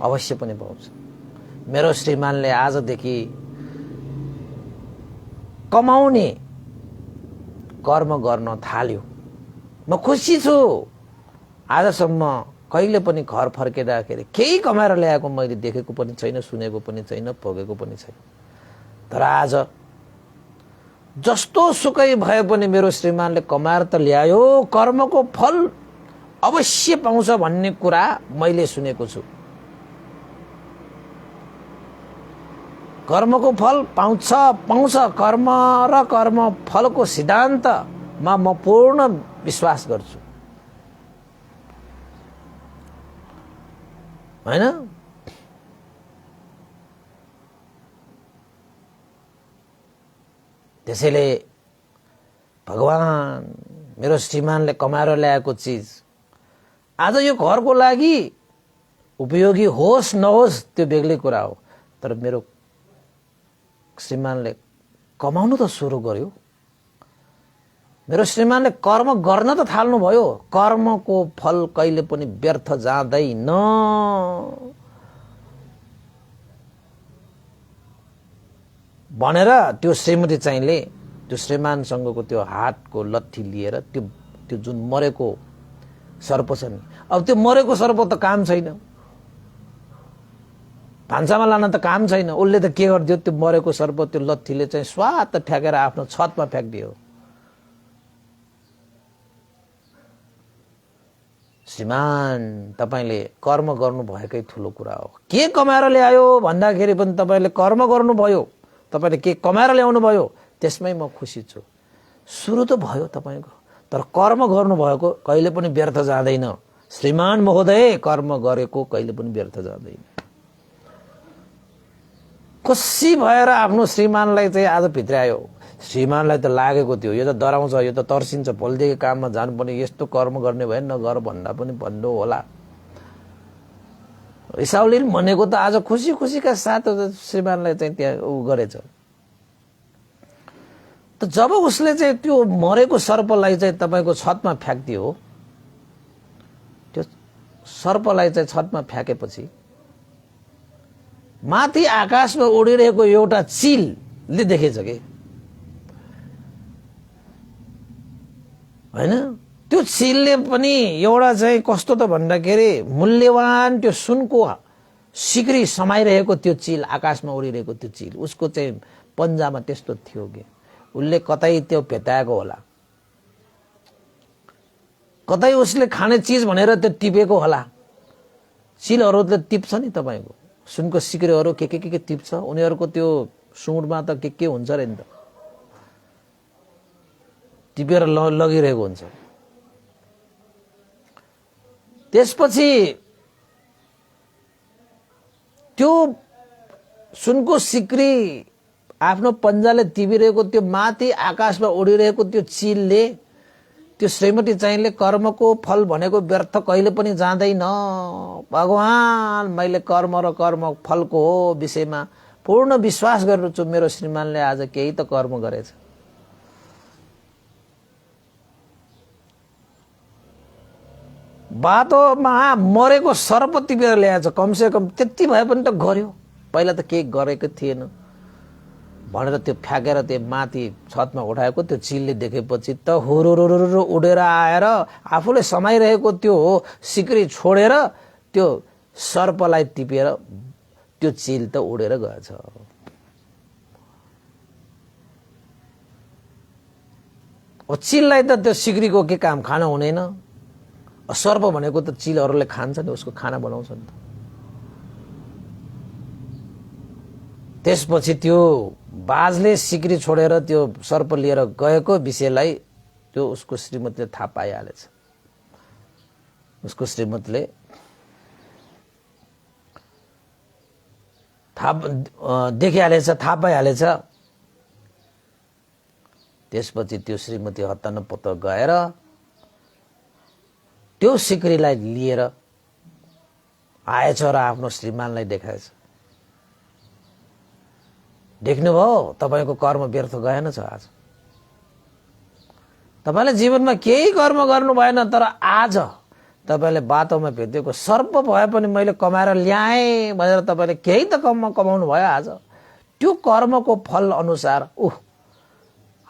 अवश्य पनि पाउँछ। मेरो श्रीमानले आजदेखि कमाउने कर्म गर्न थाल्यो। म खुसी छु। आजसम्म कहिले पनि घर फर्किँदाखेरि केही कमाएर ल्याएको मैले देखेको पनि छैन, सुनेको पनि छैन, भोगेको पनि छैन। तर आज जस्तो सुकै भए पनि मेरो श्रीमानले कमाएर त ल्यायो, कर्मको फल अवश्य पाउँछ भन्ने कुरा मैले सुनेको छु। कर्मको फल पाउँछ पाउँछ। कर्म र कर्म फलको सिद्धान्तमा म पूर्ण विश्वास गर्छु हैन। त्यसैले भगवान मेरो श्रीमानले कमाएर ल्याएको चिज आज यो घरको लागि उपयोगी होस् नहोस् त्यो बेग्लै कुरा हो, तर मेरो श्रीमानले कमाउनु त सुरु गर्यो। मेरो श्रीमानले कर्म गर्न त थाल्नु भयो। कर्मको फल कहिले पनि व्यर्थ जाँदैन भनेर त्यो श्रीमती चाहिँले त्यो श्रीमानसँगको त्यो हातको लट्ठी लिएर त्यो जुन मरेको सर्प छ नि, अब त्यो मरेको सर्प त काम छैन, भान्सामा लान त काम छैन। उसले त के गरिदियो, त्यो मरेको सर्प त्यो लट्ठीले चाहिँ स्वात ठ्याकेर आफ्नो छतमा फ्याँकिदियो। श्रीमान तपाईले कर्म गर्नु भएकै ठुलो कुरा हो। के कमाएर ल्यायो भन्दाखेरि पनि तपाईले कर्म गर्नुभयो, तपाईले के कमाएर ल्याउनु भयो त्यसमै म खुसी छु। सुरु त भयो तपाईको, तर कर्म गर्नु भएको कहिले पनि व्यर्थ जाँदैन। श्रीमान महोदय कर्म गरेको कहिले पनि व्यर्थ जाँदैन। खुसी भएर आफ्नो श्रीमानलाई चाहिँ आज भित्रायो। श्रीमानलाई त लागेको थियो यो त डराउँछ, यो त तर्सिन्छ, भोलिदेखि काममा जानु पनि यस्तो कर्म गर्ने भए नगर भन्दा पनि भन्नु होला। रिसाउले भनेको त आज खुसी खुसीका साथ श्रीमानलाई चाहिँ त्यहाँ उ गरेछ। त जब उसले चाहिँ त्यो मरेको सर्पलाई चाहिँ तपाईको छतमा फ्याँक्दियो, त्यो सर्पलाई चाहिँ छतमा फ्याँकेपछि माथि आकाशमा उडिरहेको एउटा चिलले देखेछ के हैन। त्यो चिलले पनि एउटा चाहिँ कस्तो त भन्दाखेरि मूल्यवान त्यो सिक्री समाइरहेको त्यो चिल, आकाशमा उडिरहेको त्यो चिल, उसको चाहिँ पन्जामा त्यस्तो थियो कि उसले कतै त्यो भेटाएको होला, कतै उसले खाने चिज भनेर त्यो टिपेको होला। चिलहरूले टिप्छ नि तपाईको, सुनको सिक्रीहरू के टिप्छ, उनीहरूको त्यो सुँडमा त के हुन्छ रे नि त, टिपेर लगिरहेको हुन्छ। त्यसपछि त्यो सुनको सिक्री आफ्नो पन्जाले टिपिरहेको त्यो माथि आकाशमा उडिरहेको त्यो चिलले त्यो श्रीमती चाहिँले कर्मको फल भनेको व्यर्थ कहिले पनि जाँदैन। भगवान, मैले कर्म र कर्म फलको विषयमा पूर्ण विश्वास गरेर छु, मेरो श्रीमानले आज केही त कर्म गरेछ। बाटोमा मरेको सर्प टिपेर ल्याएछ, कमसे कम त्यति भए पनि त गर्यो, पहिला त केही गरेको थिएन भनेर त्यो फ्याँकेर त्यो माथि छतमा उठाएको त्यो चिलले देखेपछि त हुरुरुरुरु उडेर आएर आफूले समाइरहेको त्यो सिक्री छोडेर त्यो सर्पलाई टिपेर त्यो चिल त उडेर गएछ। चिललाई त त्यो सिक्रीको के काम, खान हुँदैन। सर्प भनेको त चिलहरूले खान्छ नि, उसको खाना बनाउँछ नि त। त्यसपछि त्यो बाजले सिक्री छोडेर त्यो सर्प लिएर गएको विषयलाई त्यो उसको श्रीमतीले थाहा पाइहालेछ। उसको श्रीमतीले देखिहालेछ, थाहा पाइहालेछ। त्यसपछि त्यो श्रीमती हत्तनपत्त गएर त्यो सिक्रीलाई लिएर आएछ र आफ्नो श्रीमानलाई देखाएछ। देख्नुभयो, तपाईको कर्म व्यर्थ गएन छ। आज तपाईले जीवनमा केही कर्म गर्नु भएन, तर आज तपाईले बाटोमा भेटेको सर्प भए पनि मैले कमाएर ल्याएँ भनेर तपाईले केही त कमाउनु भयो। आज त्यो कर्मको फल अनुसार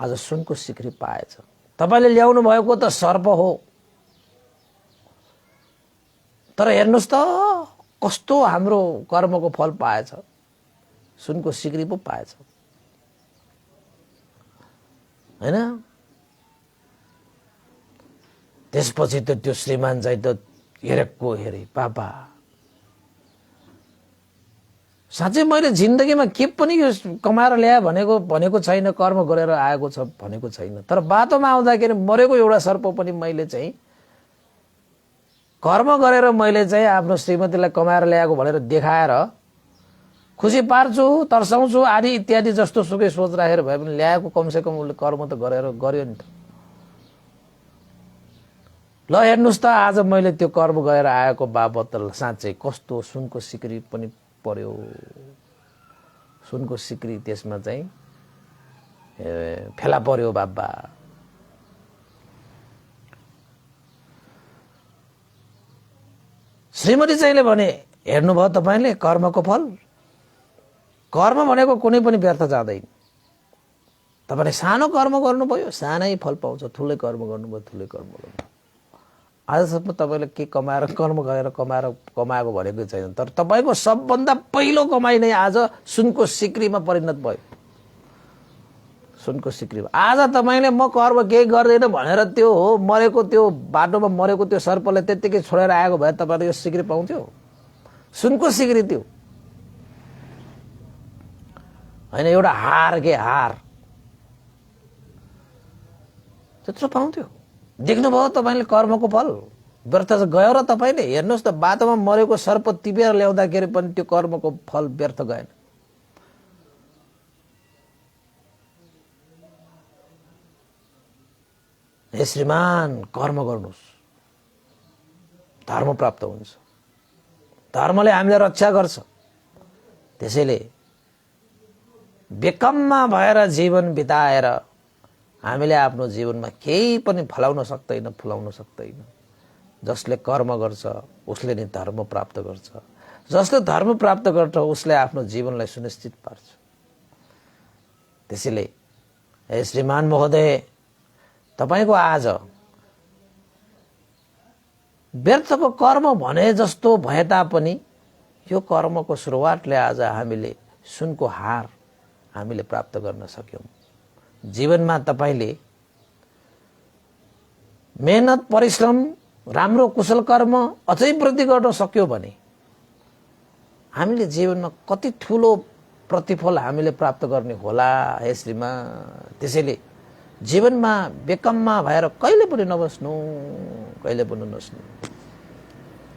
आज सुनको सिक्री पाएछ। तपाईले ल्याउनु भएको त सर्प हो, तर हेर्नुस् त कस्तो हाम्रो कर्मको फल पाएछ, सुनको सिक्री पो पाएछ, हैन? त्यसपछि त त्यो श्रीमान चाहिँ त हेरेको हेरे, पापा साँच्चै मैले जिन्दगीमा के पनि यो कमाएर ल्याए भनेको छैन, कर्म गरेर आएको छ भनेको छैन। तर बाटोमा आउँदाखेरि मरेको एउटा सर्प पनि मैले चाहिँ कर्म गरेर मैले चाहिँ आफ्नो श्रीमतीलाई कमाएर ल्याएको भनेर देखाएर खुसी पार्छु, तर्साउँछु आदि इत्यादि जस्तो सुकै सोच राखेर भए पनि ल्याएको कमसे कम उसले कर्म त गरेर गर्यो नि त। ल हेर्नुस् त आज मैले त्यो कर्म गरेर आएको बाबत त साँच्चै कस्तो सुनको सिक्री पनि पर्यो। सुनको सिक्री त्यसमा चाहिँ फेला पर्यो बाबा। श्रीमती चाहिँले भने, हेर्नुभयो तपाईले कर्मको फल, कर्म भनेको कुनै पनि व्यर्थ जाँदैन। तपाईले सानो कर्म गर्नुभयो, सानै फल पाउँछ, ठुलै कर्म गर्नुभयो, ठुलै कर्म गर्नुभयो। आजसम्म तपाईले के कमाएर कर्म गरेर कमाएको भनेको छैन, तर तपाईको सबभन्दा पहिलो कमाइ नै आज सुनको सिक्रीमा परिणत भयो। सुनको सिक्रीमा आज तपाईले म कर्म केही गर्दैन भनेर त्यो मरेको त्यो बाटोमा मरेको त्यो सर्पले त्यतिकै छोडेर आएको भए तपाईले यो सिक्री पाउँथ्यो? सुनको सिक्री त्यो हैन, एउटा हार के हार त्यत्रो पाउँथ्यो। देख्नुभयो तपाईले कर्मको फल व्यर्थ गयो र तपाईले हेर्नुस् त बाटोमा मरेको सर्प टिपेर ल्याउँदाखेरि पनि त्यो कर्मको फल व्यर्थ गएन। हे श्रीमान, कर्म गर्नुस्, धर्म प्राप्त हुन्छ। धर्मले हामीलाई रक्षा गर्छ। त्यसैले बेकममा भएर जीवन बिताएर हामीले आफ्नो जीवनमा केही पनि फलाउन सक्दैन, फुलाउन सक्दैन। जसले कर्म गर्छ उसले नै धर्म प्राप्त गर्छ। जसले धर्म प्राप्त गर्छ उसले आफ्नो जीवनलाई सुनिश्चित पार्छ। त्यसैले हे श्रीमान महोदय, तपाईको आज व्यर्थको कर्म भने जस्तो भए तापनि यो कर्मको सुरुवातले आज हामीले सुनको हार हामीले प्राप्त गर्न सक्यौं। जीवनमा तपाईले मेहनत परिश्रम राम्रो कुशल कर्म अझै वृद्धि गर्न सक्यो भने हामीले जीवनमा कति ठूलो प्रतिफल हामीले प्राप्त गर्ने होला हे श्रीमान। त्यसैले जीवनमा बेकममा भएर कहिले पनि नबस्नु, कहिले पनि नस्नु।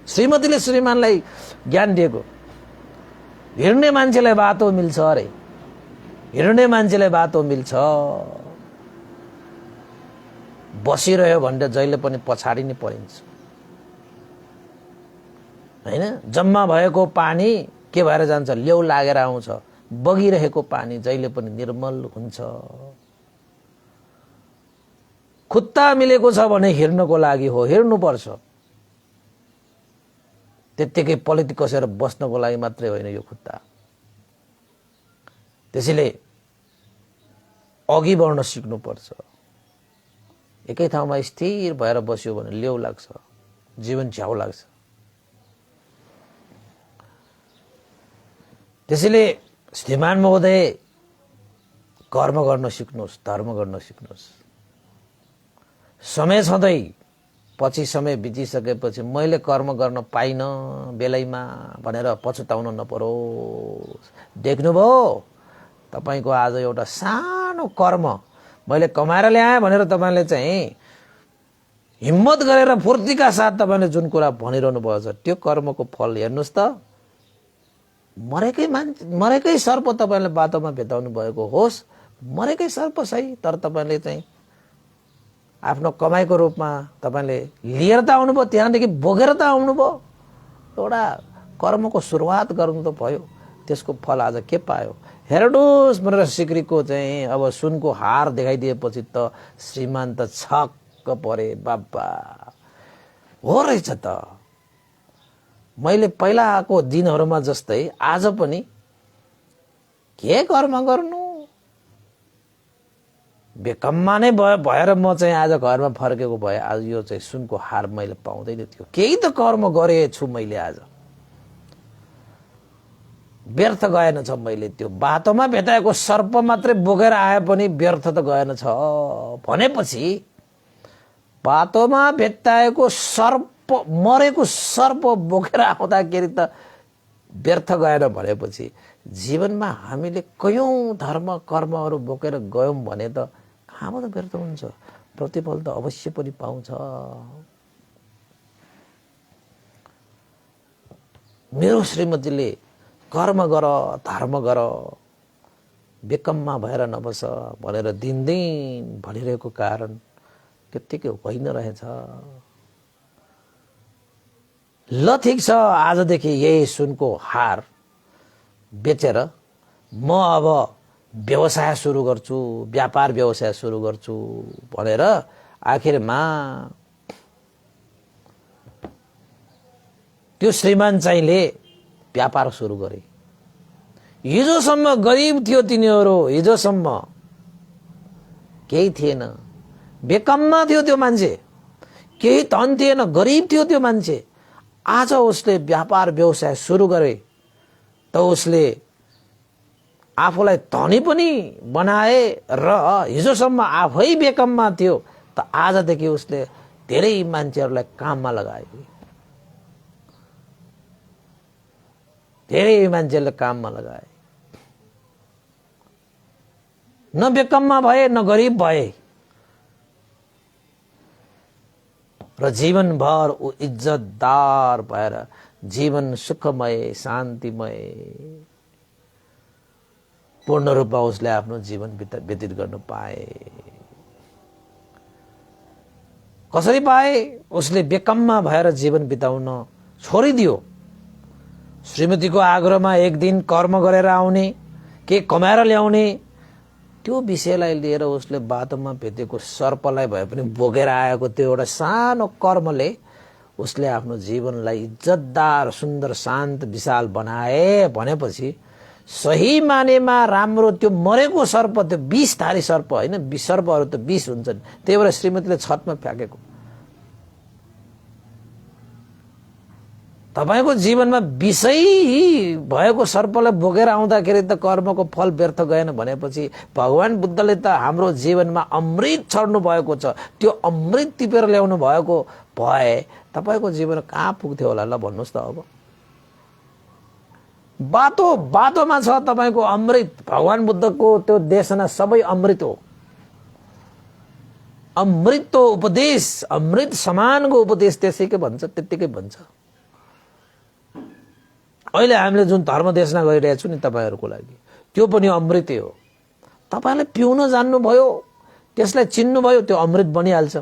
श्रीमतीले श्रीमानलाई ज्ञान दिएको, हिँड्ने मान्छेलाई बाटो मिल्छ अरे, हिँड्ने मान्छेलाई बाटो मिल्छ, बसिरह्यो भन्दा जहिले पनि पछाडि नै परिन्छ हैन। जम्मा भएको पानी के भएर जान्छ? लेउ लागेर आउँछ। बगिरहेको पानी जहिले पनि निर्मल हुन्छ। खुट्टा मिलेको छ भने हिँड्नको लागि हो, हिँड्नुपर्छ। त्यतिकै पलिति कसेर बस्नको लागि मात्रै होइन यो खुट्टा। त्यसैले अघि बढ्न सिक्नुपर्छ। एकै ठाउँमा स्थिर भएर बस्यो भने लेउ लाग्छ, जीवन झ्याउ लाग्छ। त्यसैले श्रीमान महोदय कर्म गर्न सिक्नुहोस्, धर्म गर्न सिक्नुहोस्। समय छँदै पछि समय बितिसकेपछि मैले कर्म गर्न पाइन बेलैमा भनेर पछुताउन नपरोस्। देख्नुभयो तपाईको आज एउटा सानो कर्म मैले कमाएर ल्याएँ भनेर तपाईले चाहिँ हिम्मत गरेर फुर्तीका साथ तपाईले जुन कुरा भनिरहनु भएको छ त्यो कर्मको फल हेर्नुस् त। मरेकै सर्प तपाईले बाटोमा भेटाउनु भएको होस्, मरेकै सर्प सही, तर तपाईले चाहिँ आफ्नो कमाईको रूपमा तपाईले लिएर त आउनुभयो, त्यहाँदेखि बोकेर त आउनुभयो। एउटा कर्मको सुरुवात गर्नु त भयो, त्यसको फल आज के पायो? हेर्नुहोस् भनेर सिक्रीको चाहिँ अब सुनको हार देखाइदिएपछि त श्रीमान त छक्क परे। बाबा हो रहेछ त, मैले पहिलाको दिनहरूमा जस्तै आज पनि के कर्म गर्नु, बेकममा नै भएर म चाहिँ आज घरमा फर्केको भए आज यो चाहिँ सुनको हार मैले पाउँदैन थियो। केही त कर्म गरेछु मैले, आज व्यर्थ गएन छ। मैले त्यो बाटोमा भेटाएको सर्प मात्रै बोकेर आए पनि व्यर्थ त गएन छ भनेपछि बाटोमा भेटाएको सर्प, मरेको सर्प बोकेर आउँदाखेरि त व्यर्थ गएन भनेपछि जीवनमा हामीले कयौं धर्म कर्महरू बोकेर गयौं भने त कहाँबाट व्यर्थ हुन्छ? प्रतिफल त अवश्य पनि पाउँछ। मेरो श्रीमतीले कर्म गर, धर्म गर, बेकममा भएर नबस भनेर दिनदिन भनिरहेको कारण त्यत्तिकै होइन रहेछ। ल ठिक छ, आजदेखि यही सुनको हार बेचेर म अब व्यवसाय सुरु गर्छु, व्यापार व्यवसाय सुरु गर्छु भनेर आखिरमा त्यो श्रीमान चाहिँले व्यापार सुरु गरे। हिजोसम्म गरिब थियो तिनीहरू, हिजोसम्म केही थिएन, बेकममा थियो त्यो मान्छे, केही धन थिएन, गरिब थियो त्यो मान्छे। आज उसले व्यापार व्यवसाय सुरु गरे त उसले आफूलाई धनी पनि बनाए र हिजोसम्म आफै बेकममा थियो त आजदेखि उसले धेरै मान्छेहरूलाई काममा लगाए, धेरै मान्छेहरूले काममा लगाए। न बेकममा भए न गरिब भए र जीवनभर ऊ इज्जतदार भएर जीवन सुखमय शान्तिमय पूर्ण रूपमा उसले आफ्नो जीवन व्यतीत गर्न पाए। कसरी पाए? उसले बेकममा भएर जीवन बिताउन छोडिदियो। श्रीमतीको आग्रहमा एक दिन कर्म गरेर आउने, के कमाएर ल्याउने, त्यो विषयलाई लिएर उसले बाटोमा भेटेको सर्पलाई भए पनि बोकेर आएको त्यो एउटा सानो कर्मले उसले आफ्नो जीवनलाई इज्जतदार सुन्दर शान्त विशाल बनाए भनेपछि सही मानेमा राम्रो त्यो मरेको सर्प, त्यो विषधारी सर्प होइन, सर्पहरू त विष हुन्छन्, त्यही भएर श्रीमतीले छतमा फ्याँकेको। तपाईको जीवनमा विषयी भएको सर्पलाई बोकेर आउँदाखेरि त कर्मको फल व्यर्थ गएन भनेपछि भगवान बुद्धले त हाम्रो जीवनमा अमृत छर्नु भएको छ। त्यो अमृत टिपेर ल्याउनु भएको भए तपाईको जीवन कहाँ पुग्थ्यो होला ल भन्नुहोस् त। अब बाटोमा छ तपाईको अमृत। भगवान बुद्धको त्यो देशना सबै अमृत हो। अमृत उपदेश, अमृत समानको उपदेश त्यसैकै भन्छ, त्यत्तिकै भन्छ। अहिले हामीले जुन धर्म देशना गरिरहेका छौँ नि तपाईहरूको लागि, त्यो पनि अमृतै हो। तपाईले पिउन जान्नुभयो, त्यसलाई चिन्नुभयो, त्यो अमृत बनिहाल्छ।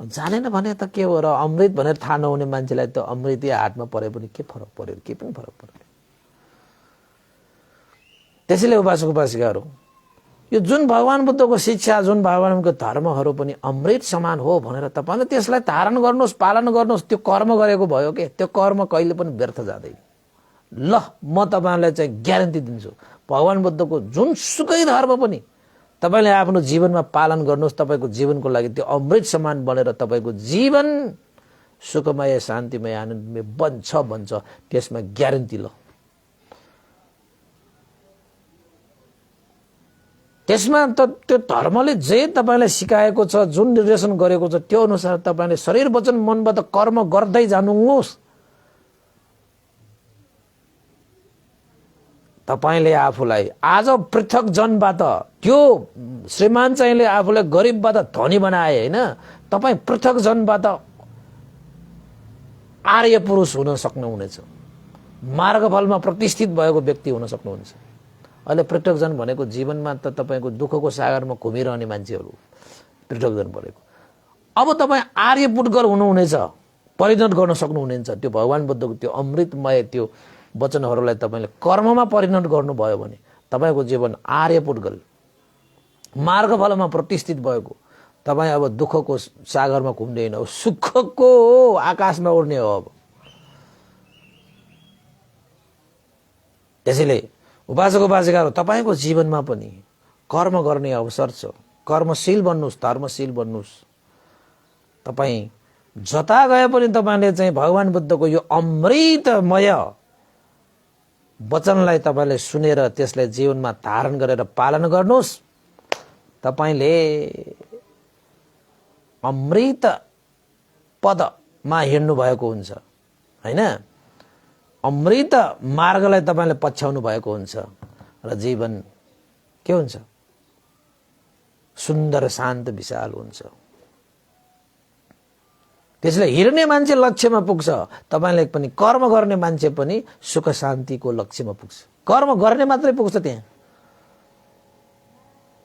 जानेन भने त के हो र? अमृत भनेर थाहा नहुने मान्छेलाई त अमृत हातमा परे पनि के फरक पर्यो? के पनि फरक पर्दैन। त्यसैले उपासक उपासिकाहरू, यो जुन भगवान बुद्धको शिक्षा, जुन भगवानको धर्महरू पनि अमृत समान हो भनेर तपाईले त्यसलाई धारण गर्नुहोस्, पालन गर्नुहोस्। त्यो कर्म गरेको भयो के, त्यो कर्म कहिले पनि व्यर्थ जाँदैन। ल म तपाईलाई चाहिँ ग्यारेन्टी दिन्छु, भगवान बुद्धको जुन सुकै धर्म पनि तपाईले आफ्नो जीवनमा पालन गर्नुहोस्, तपाईको जीवनको लागि त्यो अमृत समान बनेर तपाईको जीवन सुखमय, शान्तिमय, आनन्दमय बन्छ। त्यसमा ग्यारेन्टी। ल त्यसमा त त्यो धर्मले जे तपाईलाई सिकाएको छ, जुन निर्देशन गरेको छ, त्यो अनुसार तपाईले शरीर वचन मनबाट कर्म गर्दै जानुहोस्। तपाईले आफूलाई आज पृथक जनबाट, त्यो श्रीमान चाहिँले आफूलाई गरिबबाट धनी बनाए हैन, तपाई पृथक जनबाट आर्य पुरुष हुन सक्नुहुनेछ। मार्गफलमा प्रतिष्ठित भएको व्यक्ति हुन सक्नुहुन्छ। अहिले पृथकजन भनेको जीवनमा त तपाईको दुःखको सागरमा घुमिरहने मान्छेहरू पृथकजन भनेको। अब तपाई आर्य पुटगर हुनुहुनेछ, परिणत गर्न सक्नुहुनेछ। त्यो भगवान बुद्धको त्यो अमृतमय त्यो वचनहरूलाई तपाईले कर्ममा परिणत गर्नुभयो भने तपाईको जीवन आर्य पुटगल, मार्गफलमा प्रतिष्ठित भएको, तपाई अब दुःखको सागरमा घुम्दैन, सुखको आकाशमा उड्ने हो। अब त्यसैले उपासक उपासिकाहरू, तपाईको जीवनमा पनि कर्म गर्ने अवसर छ। कर्मशील बन्नुहोस्, धर्मशील बन्नुहोस्। तपाई जता गए पनि तपाईले चाहिँ भगवान बुद्धको यो अमृतमय वचनलाई तपाईले सुनेर त्यसलाई जीवनमा धारण गरेर पालन गर्नुहोस्। तपाईले अमृत पदमा हिँड्नु भएको हुन्छ हैन। अमृत मार्गलाई तपाईले पछ्याउनु भएको हुन्छ र जीवन के हुन्छ? सुन्दर, शान्त, विशाल हुन्छ। त्यसले हिँड्ने मान्छे लक्ष्यमा पुग्छ। तपाईले पनि कर्म गर्ने मान्छे पनि सुख शान्तिको लक्ष्यमा पुग्छ। कर्म गर्ने मात्रै पुग्छ। त्यहाँ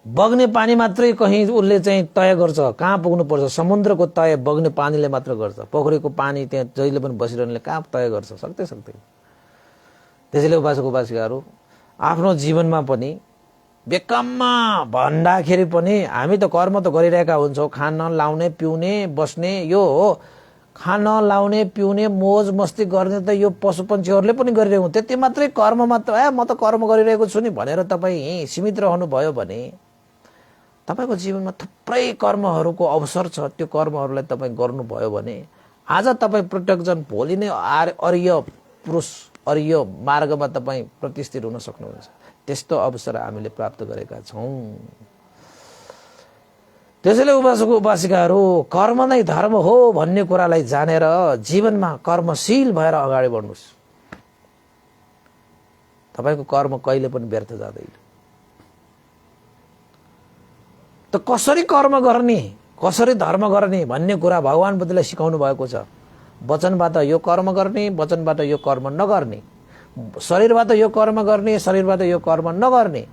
बग्ने पानी मात्रै कहीं उसले चाहिँ तय गर्छ कहाँ पुग्नु पर्छ। समुद्रको तय बग्ने पानीले मात्र गर्छ। पोखरीको पानी त्यहाँ जहिले पनि बसिरहनेले कहाँ तय गर्छ? सक्दै। त्यसैले उपासक उपासिकाहरू, आफ्नो जीवनमा पनि बेकममा भन्दाखेरि पनि हामी त कर्म त गरिरहेका हुन्छौँ। खान लाउने पिउने बस्ने यो हो। खान लाउने पिउने मोज मस्ती गर्ने त यो पशु पन्छीहरूले पनि गरिरहेको। त्यति मात्रै कर्म मात्र, म त कर्म गरिरहेको छु नि भनेर तपाईँ सीमित रहनुभयो भने तपाईको जीवनमा थुप्रै कर्महरूको अवसर छ। त्यो कर्महरूलाई तपाईँ गर्नुभयो भने आज तपाईँ पृथकजन, भोलि नै अर्य पुरुष, अर्य मार्गमा तपाईँ प्रतिष्ठित हुन सक्नुहुन्छ। त्यस्तो अवसर हामीले प्राप्त गरेका छौँ। त्यसैले उपासक उपासिकाहरू, कर्म नै धर्म हो भन्ने कुरालाई जानेर जीवनमा कर्मशील भएर अगाडि बढ्नुहोस्। तपाईको कर्म कहिले पनि व्यर्थ जाँदैन। त कसरी कर्म गर्ने, कसरी धर्म गर्ने भन्ने कुरा भगवान बुद्धले सिकाउनु भएको छ। वचनबाट यो कर्म गर्ने, वचनबाट यो कर्म नगर्ने, शरीरबाट यो कर्म गर्ने, शरीरबाट यो कर्म नगर्ने,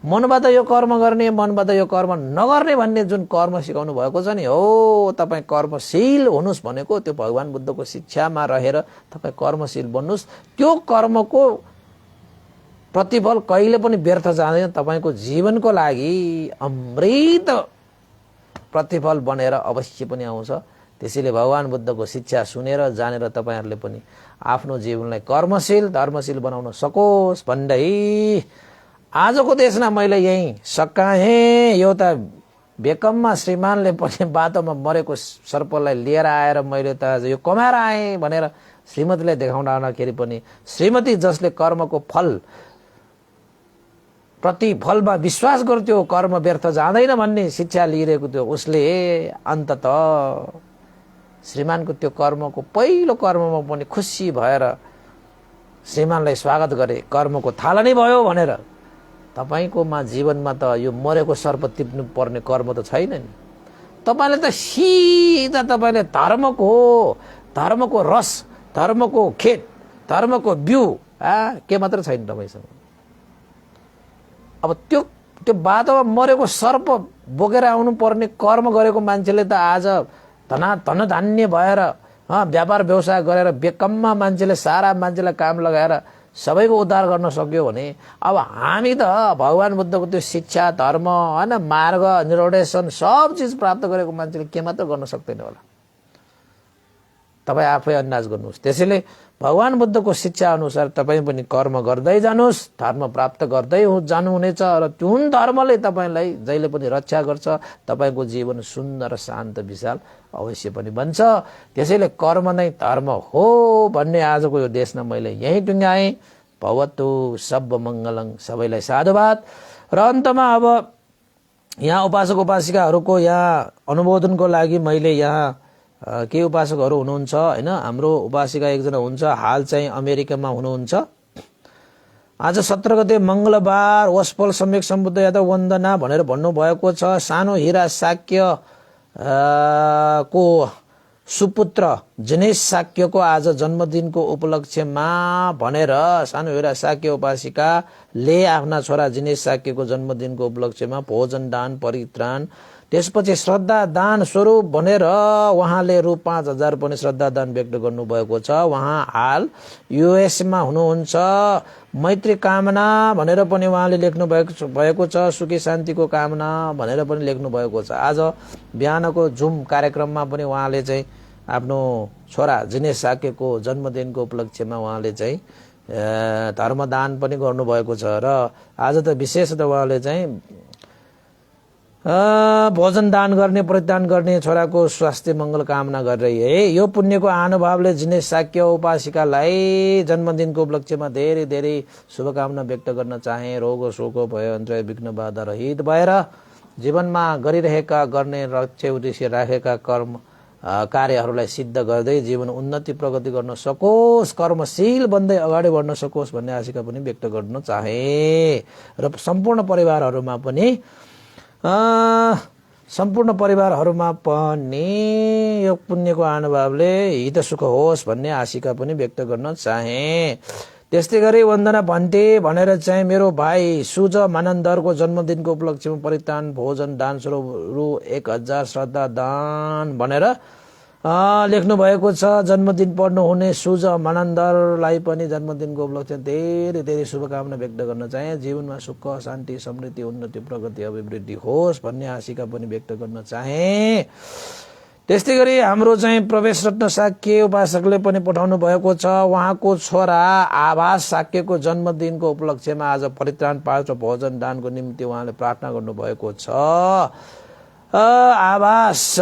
मनबाट यो कर्म गर्ने, मनबाट यो कर्म नगर्ने भन्ने जुन कर्म सिकाउनु भएको छ नि, हो तपाईँ कर्मशील हुनुहोस् भनेको त्यो भगवान बुद्धको शिक्षामा रहेर तपाईँ कर्मशील बन्नुहोस्। त्यो कर्मको प्रतिफल कहिले पनि व्यर्थ जाँदैन। तपाईको जीवनको लागि अमृत प्रतिफल बनेर अवश्य पनि आउँछ। त्यसैले भगवान बुद्धको शिक्षा सुनेर जानेर तपाईहरुले पनि आफ्नो जीवनलाई कर्मशील धर्मशील बनाउन सकोस् भन्दै आजको देशमा मैले यही सकाएँ। यो त बेकममा श्रीमानले पनि बाटोमा मरेको सर्पलाई लिएर आएर मैले त आज यो कमाएर आएँ भनेर श्रीमतीलाई देखाउन आउँदाखेरि पनि श्रीमती जसले कर्मको फल प्रतिफलमा विश्वास गर्थ्यो, कर्म व्यर्थ जाँदैन भन्ने शिक्षा लिइरहेको थियो, उसले अन्तत श्रीमानको त्यो कर्मको पहिलो कर्ममा पनि खुसी भएर श्रीमानलाई स्वागत गरे। कर्मको थालनी भयो भनेर। तपाईको जीवनमा त यो मरेको सर्प टिप्नु पर्ने कर्म त छैन नि। तपाईले त सिधा तपाईले धर्मको रस, धर्मको खेत, धर्मको बिउ के मात्र छैन तपाईसँग। अब त्यो बाटोमा मरेको सर्प बोकेर आउनु पर्ने कर्म गरेको मान्छेले त आज धनधान्य भएर व्यापार व्यवसाय गरेर बेकममा मान्छेले सारा मान्छेलाई काम लगाएर सबैको उद्धार गर्न सक्यो भने अब हामी त भगवान बुद्धको त्यो शिक्षा, धर्म, हैन, मार्ग, निर्देशन सब चीज प्राप्त गरेको मान्छेले के मात्र गर्न सक्दैन होला। तपाई आफै अन्दाज गर्नुहोस्। त्यसैले भगवान बुद्धको शिक्षा अनुसार तपाई पनि कर्म गर्दै जानुहोस्, धर्म प्राप्त गर्दै जानुहुनेछ र जुन धर्मले तपाईलाई जहिले पनि रक्षा गर्छ, तपाईको जीवन सुन्दर, शान्त, विशाल अवश्य पनि बन्छ। त्यसैले कर्म नै धर्म हो भन्ने आजको यो देशमा मैले यही टुङ्गाएँ। भवतु सब मङ्गलङ। सबैलाई साधुवाद। र अन्तमा अब यहाँ उपासक उपासिकाहरूको यहाँ अनुमोदनको लागि मैले यहाँ के उपासकहरू हुनुहुन्छ हैन, हाम्रो उपासिका एकजना हुन्छ, हाल चाहिँ अमेरिकामा हुनुहुन्छ। आज 17 गते मंगलबार वस्पल सम्यक सम्बुद्ध यादव वन्दना भनेर भन्नुभएको छ। सानो हिरा शाक्य को सुपुत्र जिनेश शाक्यको आज जन्मदिनको उपलक्ष्यमा भनेर सानो हिरा शाक्य उपासिकाले आफ्ना छोरा जिनेश शाक्यको जन्मदिनको उपलक्ष्यमा भोजन दान, परित्राण, त्यसपछि श्रद्धा दान स्वरूप भनेर उहाँले रु 5000 पनि श्रद्धा दान व्यक्त गर्नुभएको छ। उहाँ हाल युएस मा हुनुहुन्छ। मैत्री कामना भनेर पनि उहाँले लेख्नु भएको छ। सुखी शान्तिको कामना भनेर पनि लेख्नु भएको छ। आज बिहानको जुम कार्यक्रममा पनि उहाँले चाहिँ आफ्नो छोरा जिनेश शाक्यको जन्मदिनको उपलक्ष्यमा उहाँले चाहिँ धर्मदान पनि गर्नुभएको छ। र आज त विशेषतः उहाँले चाहिँ भोजन दान गर्ने, परित्राण गर्ने, छोराको स्वास्थ्य मंगल कामना गरेर यो पुण्यको अनुभावले जिनेश शाक्य उपासिकालाई जन्मदिनको उपलक्ष्यमा धेरै धेरै शुभकामना व्यक्त गर्न चाहे। रोग शोक भय अन्तर विघ्न बाधा रहित भएर जीवनमा गरिरहेका, गर्ने लक्ष्य उद्देश्य राखेका कर्म कार्यहरूलाई सिद्ध गर्दै जीवन उन्नति प्रगति गर्न सकोस्, कर्मशील बन्दै अगाडि बढ्न सकोस् भन्ने आशिका पनि व्यक्त गर्न चाहे। र सम्पूर्ण परिवारहरूमा पनि यो पुण्यको अनुभवले हित सुख होस् भन्ने आशिका पनि व्यक्त गर्न चाहे। त्यस्तै गरी वन्दना भन्टे भनेर चाहिँ मेरो भाइ सुज मानन्दरको जन्मदिनको उपलक्ष्यमा परित्राण भोजन दान स्वरूप रु 1000 श्रद्धा दान भनेर लेख्नु भएको छ। जन्मदिन पर्नु हुने सुज मानन्दरलाई पनि जन्मदिनको उपलक्ष्यमा धेरै धेरै शुभकामना व्यक्त गर्न चाहे। जीवनमा सुख शान्ति समृद्धि उन्नति प्रगति अभिवृद्धि होस् भन्ने आशिका पनि व्यक्त गर्न चाहे। त्यस्तै गरी हाम्रो चाहिँ प्रवेश रत्न शाक्य उपासकले पनि पठाउनु भएको छ। उहाँको छोरा आभास शाक्यको जन्मदिनको उपलक्ष्यमा आज परित्राण पाठ र भोजन दानको निम्ति उहाँले प्रार्थना गर्नुभएको छ। आभास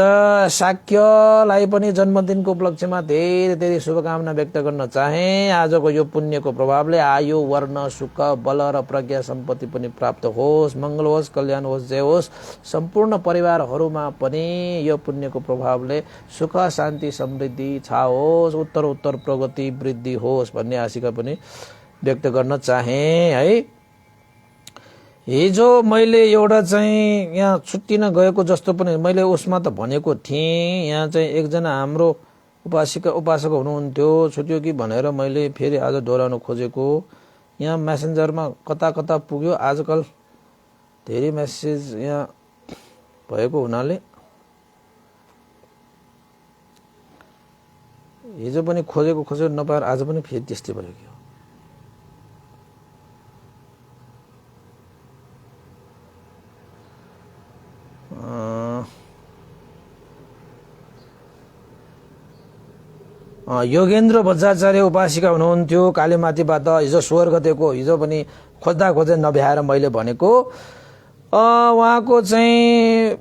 शाक्यलाई पनि जन्मदिनको उपलक्ष्यमा धेरै धेरै शुभकामना व्यक्त गर्न चाहे। आजको यो पुण्यको प्रभावले आयु, वर्ण, सुख, बल र प्रज्ञा सम्पत्ति पनि प्राप्त होस्, मंगल होस्, कल्याण होस्, जय होस्। सम्पूर्ण परिवारहरूमा पनि यो पुण्यको प्रभावले सुख शान्ति समृद्धि छाओस्, उत्तर उत्तर प्रगति वृद्धि होस् भन्ने आशिका पनि व्यक्त गर्न चाहे है। हिजो मैले एउटा चाहिँ यहाँ छुट्टिन गएको जस्तो पनि मैले उसमा त भनेको थिएँ। यहाँ चाहिँ एकजना हाम्रो उपासक हुनुहुन्थ्यो, छुट्यो कि भनेर मैले फेरि आज दोहोऱ्याउन खोजेको। यहाँ मेसेन्जरमा कता कता पुग्यो। आजकल धेरै मेसेज यहाँ भएको हुनाले हिजो पनि खोजेको नपाएर आज पनि फेरि त्यस्तै भयो। योगेन्द्र भट्टाचार्य उपासिका हुनुहुन्थ्यो कालीमाटीबाट। हिजो 16 गतेको हिजो पनि खोज्दै नभ्याएर मैले भनेको। उहाँको चाहिँ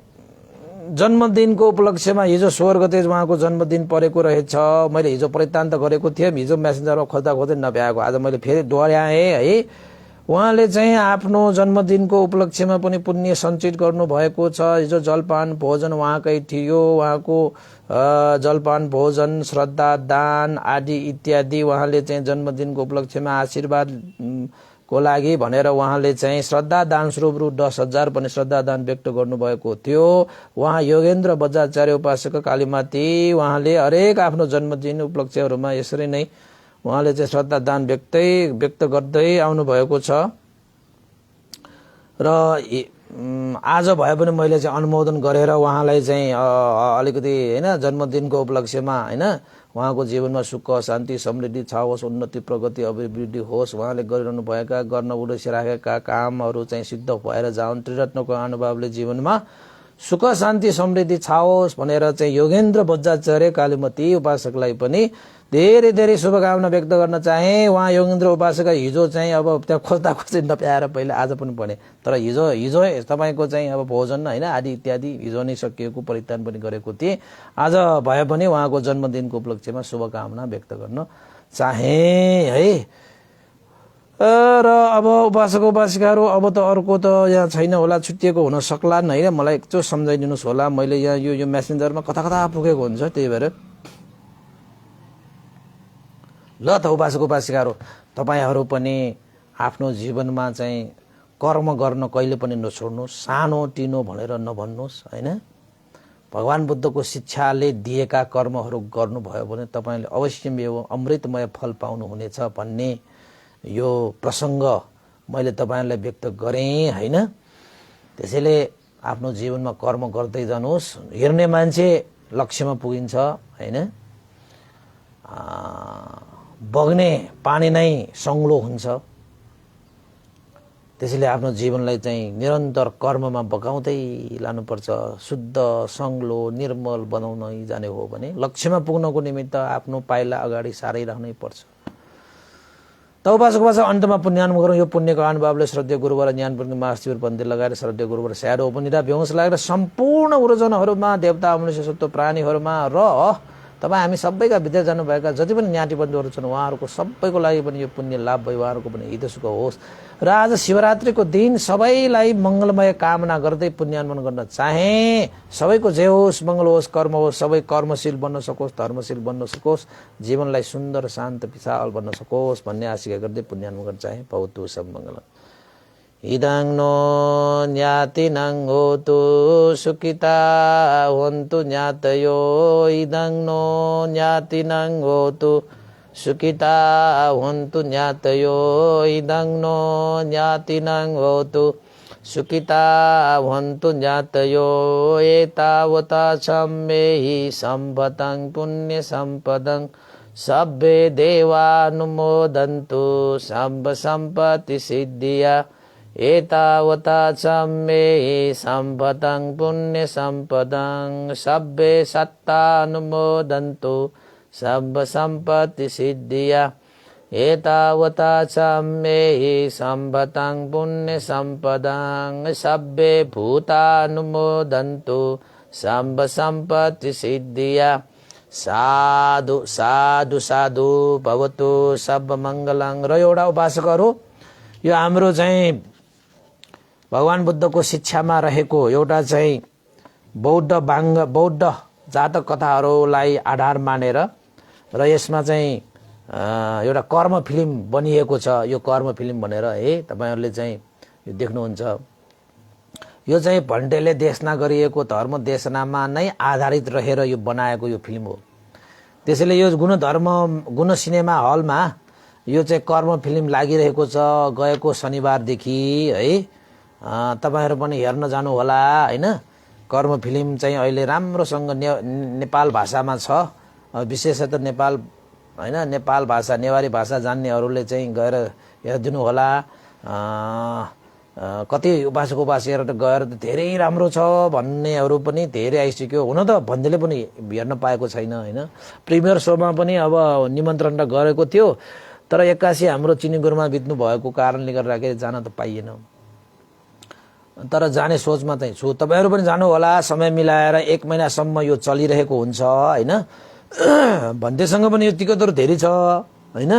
जन्मदिनको उपलक्ष्यमा हिजो 16 गते उहाँको जन्मदिन परेको रहेछ। मैले हिजो परितान्त गरेको थिएँ, हिजो मेसेन्जरमा खोज्दा खोज्दै नभ्याएको, आज मैले फेरि दोहोऱ्याएँ है। उहाँले चाहिँ आफ्नो जन्मदिनको उपलक्ष्यमा पनि पुण्य सञ्चित गर्नुभएको छ। हिजो जलपान भोजन उहाँकै थियो। उहाँको जलपान भोजन, श्रद्धा दान आदि इत्यादि उहाँले चाहिँ जन्मदिनको उपलक्ष्यमा आशीर्वाद को लागि भनेर उहाँले चाहिँ श्रद्धा दान स्वरूप रु 10,000 पनि श्रद्धा दान व्यक्त गर्नुभएको थियो। उहाँ योगेन्द्र बजाचार्य उपासक कालीमाती उहाँले हरेक आफ्नो जन्मदिन उपलक्ष्यहरूमा यसरी नै उहाँले चाहिँ श्रद्धा दान व्यक्त गर्दै आउनुभएको छ। र आज भए पनि मैले चाहिँ अनुमोदन गरेर उहाँलाई चाहिँ अलिकति हैन जन्मदिनको उपलक्ष्यमा हैन उहाँको जीवनमा सुख शान्ति समृद्धि छाओस्, उन्नति प्रगति अभिवृद्धि होस्, उहाँले गरिरहनु भएका गर्न उद्देश्य राखेका कामहरू चाहिँ सिद्ध भएर जाउन्, त्रिरत्नको अनुभावले जीवनमा सुख शान्ति समृद्धि छाओस् भनेर चाहिँ योगेन्द्र बजाचार्य कालीमती उपासकलाई पनि धेरै धेरै शुभकामना व्यक्त गर्न चाहे। उहाँ योगेन्द्र उपासक हिजो चाहिँ अब त्यहाँ खोज्दा खोज्दै नपाएर पहिले आज पनि भने, तर हिजो तपाईँको चाहिँ अब भोजन होइन आदि इत्यादि हिजो नै सकिएको परित्याग पनि गरेको थिएँ। आज भए पनि उहाँको जन्मदिनको उपलक्ष्यमा शुभकामना व्यक्त गर्न चाहे है। र अब उपासक उपासिकाहरू अब त अर्को त यहाँ छैन होला, छुट्टिएको हुन सक्लान् होइन। मलाई एकचोटि सम्झाइदिनुहोस् होला, मैले यहाँ यो मेसेन्जरमा कता कता पुगेको हुन्छ, त्यही भएर ल त उपासक उपासिकाहरू तपाईहरू पनि आफ्नो जीवनमा चाहिँ कर्म गर्न कहिले पनि नछोड्नुहोस्, सानो टिनो भनेर नभन्नुहोस् होइन। भगवान बुद्धको शिक्षाले दिएका कर्महरू गर्नुभयो भने तपाईँले अवश्यमेव अमृतमय फल पाउनुहुनेछ भन्ने यो प्रसङ्ग मैले तपाईँलाई व्यक्त गरेँ होइन। त्यसैले आफ्नो जीवनमा कर्म गर्दै जानुहोस्। हेर्ने मान्छे लक्ष्यमा पुगिन्छ होइन। बग्ने पानी नै सङ्लो हुन्छ। त्यसैले आफ्नो जीवनलाई चाहिँ निरन्तर कर्ममा बगाउँदै लानुपर्छ। शुद्ध सङ्लो निर्मल बनाउनै जाने हो भने लक्ष्यमा पुग्नको निमित्त आफ्नो पाइला अगाडि सारै राख्नै पर्छ। त उपासक अन्तमा पुण्यानुम गरौँ। यो पुण्यको अनुभवले श्रद्धेय गुरुवर ज्ञानपूर्ण महाशिविर पन्थी लगाएर श्रद्धेय गुरुवर स्याडो उपनिधा बेहोस लागेर सम्पूर्ण गुरुजनहरूमा, देवता मनुष्य सत्व प्राणीहरूमा र तपाईँ हामी सबैका विद्या जानुभएका जति पनि ज्ञाति बन्धुहरू छन् उहाँहरूको सबैको लागि पनि यो पुण्य लाभ भयो, उहाँहरूको पनि हित सुख होस्। र आज शिवरात्रिको दिन सबैलाई मङ्गलमय कामना गर्दै पुण्यानुमन गर्न चाहे। सबैको जय होस्, मङ्गल होस्, कर्म होस्, सबै कर्मशील बन्न सकोस्, धर्मशील बन्न सकोस्, जीवनलाई सुन्दर शान्त विशाल बन्न सकोस् भन्ने आशिका गर्दै पुण्यानुमन गर्न चाहे। भवतु सब मङ्गलम्। इदं नो ज्ञातिनं होतु सुखिता होन्तु ज्ञातयो। इदं नो ज्ञातिनं होतु सुखिता होन्तु ज्ञातयो। इदं नो ज्ञातिनं होतु सुखिता होन्तु ज्ञातयो। एतावता सम्मेहि सम्पतं पुण्यसम्पदं सब्बे देवानुमोदन्तु सम्प सम्पत्ति सिद्धिया। एतावता सम्मे सम्पतं पुण्य सम्पदं सब्बे सत्तानुमोदन्तु सब सम्पत्ति सिद्धिया। एतावता सम्मे सम्पतं पुण्य सम्पदं सब्बे भूतानुमोदन्तु सब सम्पत्ति सिद्धिया। साधु साधु साधु भवतु सब मङ्गलं। र एउटा उपासकहरू यो हाम्रो चाहिँ भगवान बुद्धको शिक्षामा रहेको एउटा चाहिँ बौद्ध जातक कथाहरूलाई आधार मानेर र यसमा चाहिँ एउटा कर्म फिल्म बनिएको छ। यो कर्म फिल्म भनेर है तपाईहरुले चाहिँ यो देख्नुहुन्छ। यो चाहिँ भन्टेले देशना गरिएको धर्म देशनामा नै आधारित रहेर यो बनाएको यो फिल्म हो। त्यसैले यो गुण सिनेमा हलमा यो चाहिँ कर्म फिल्म लागिरहेको छ गएको शनिबारदेखि है। तपाईहरु पनि हेर्न जानु होला हैन। कर्म फिल्म चाहिँ अहिले राम्रोसँग नेपाल भाषामा छ। विशेषतः नेपाल हैन नेपाल भाषा नेवारी भाषा जान्नेहरूले चाहिँ गएर हेरिदिनु होला। कति उपासक उपासिकाहरू गएर धेरै राम्रो छ भन्नेहरू पनि धेरै आइसक्यो। हुन त भन्दैले पनि हेर्न पाएको छैन हैन। प्रिमियर शोमा पनि अब निमन्त्रण त गरेको थियो तर 81 हाम्रो चिनी गुरुमा बित्नु भएको कारणले गर्दाखेरि जान त पाइएन। तर जाने सोचमा चाहिँ छु। तपाईहरु पनि जानु होला, समय मिलाएर 1 महिनासम्म यो चलिरहेको हुन्छ हैन। भन्तेसँग पनि यो टिकटहरु धेरै छ हैन।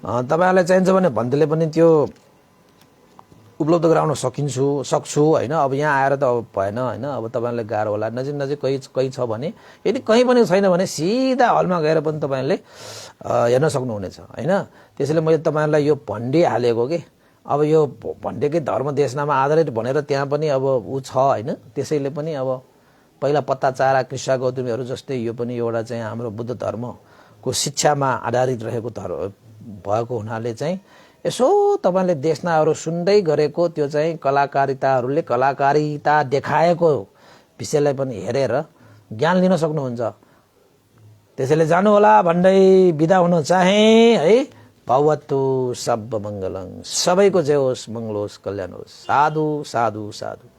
तपाईहरुलाई चाहिन्छ भने भन्तेले पनि त्यो उपलब्ध गराउन सक्छु हैन। अब यहाँ आएर त अब भएन हैन। अब तपाईहरुलाई गाह्रो होला, नजिक नजिक कही छ भने, यदि कहीं पनि छैन भने सिधा हलमा गएर पनि तपाईहरुले हेर्न सक्नुहुनेछ हैन। त्यसैले मैले तपाईहरुलाई यो भनिहालेको के, अब यो भन्डेकै धर्म देशनामा आधारित भनेर त्यहाँ पनि अब उ छ हैन। त्यसैले पनि अब पहिला पत्ताचारा कृष्ण गौतमीहरु जस्तै यो पनि एउटा चाहिँ हाम्रो बुद्ध धर्मको शिक्षामा आधारित रहेको धर्म भएको हुनाले चाहिँ यसो तपाईले देशनाहरू सुन्दै गरेको त्यो चाहिँ कलाकारिताहरूले कलाकारिता देखाएको विषयलाई पनि हेरेर ज्ञान लिन सक्नुहुन्छ। त्यसैले जानु होला भन्दै बिदा हुन चाहे है। भवतु सब मंगलं, सबैको जय होस्, मंगल होस्, कल्याण होस्। साधु साधु साधु।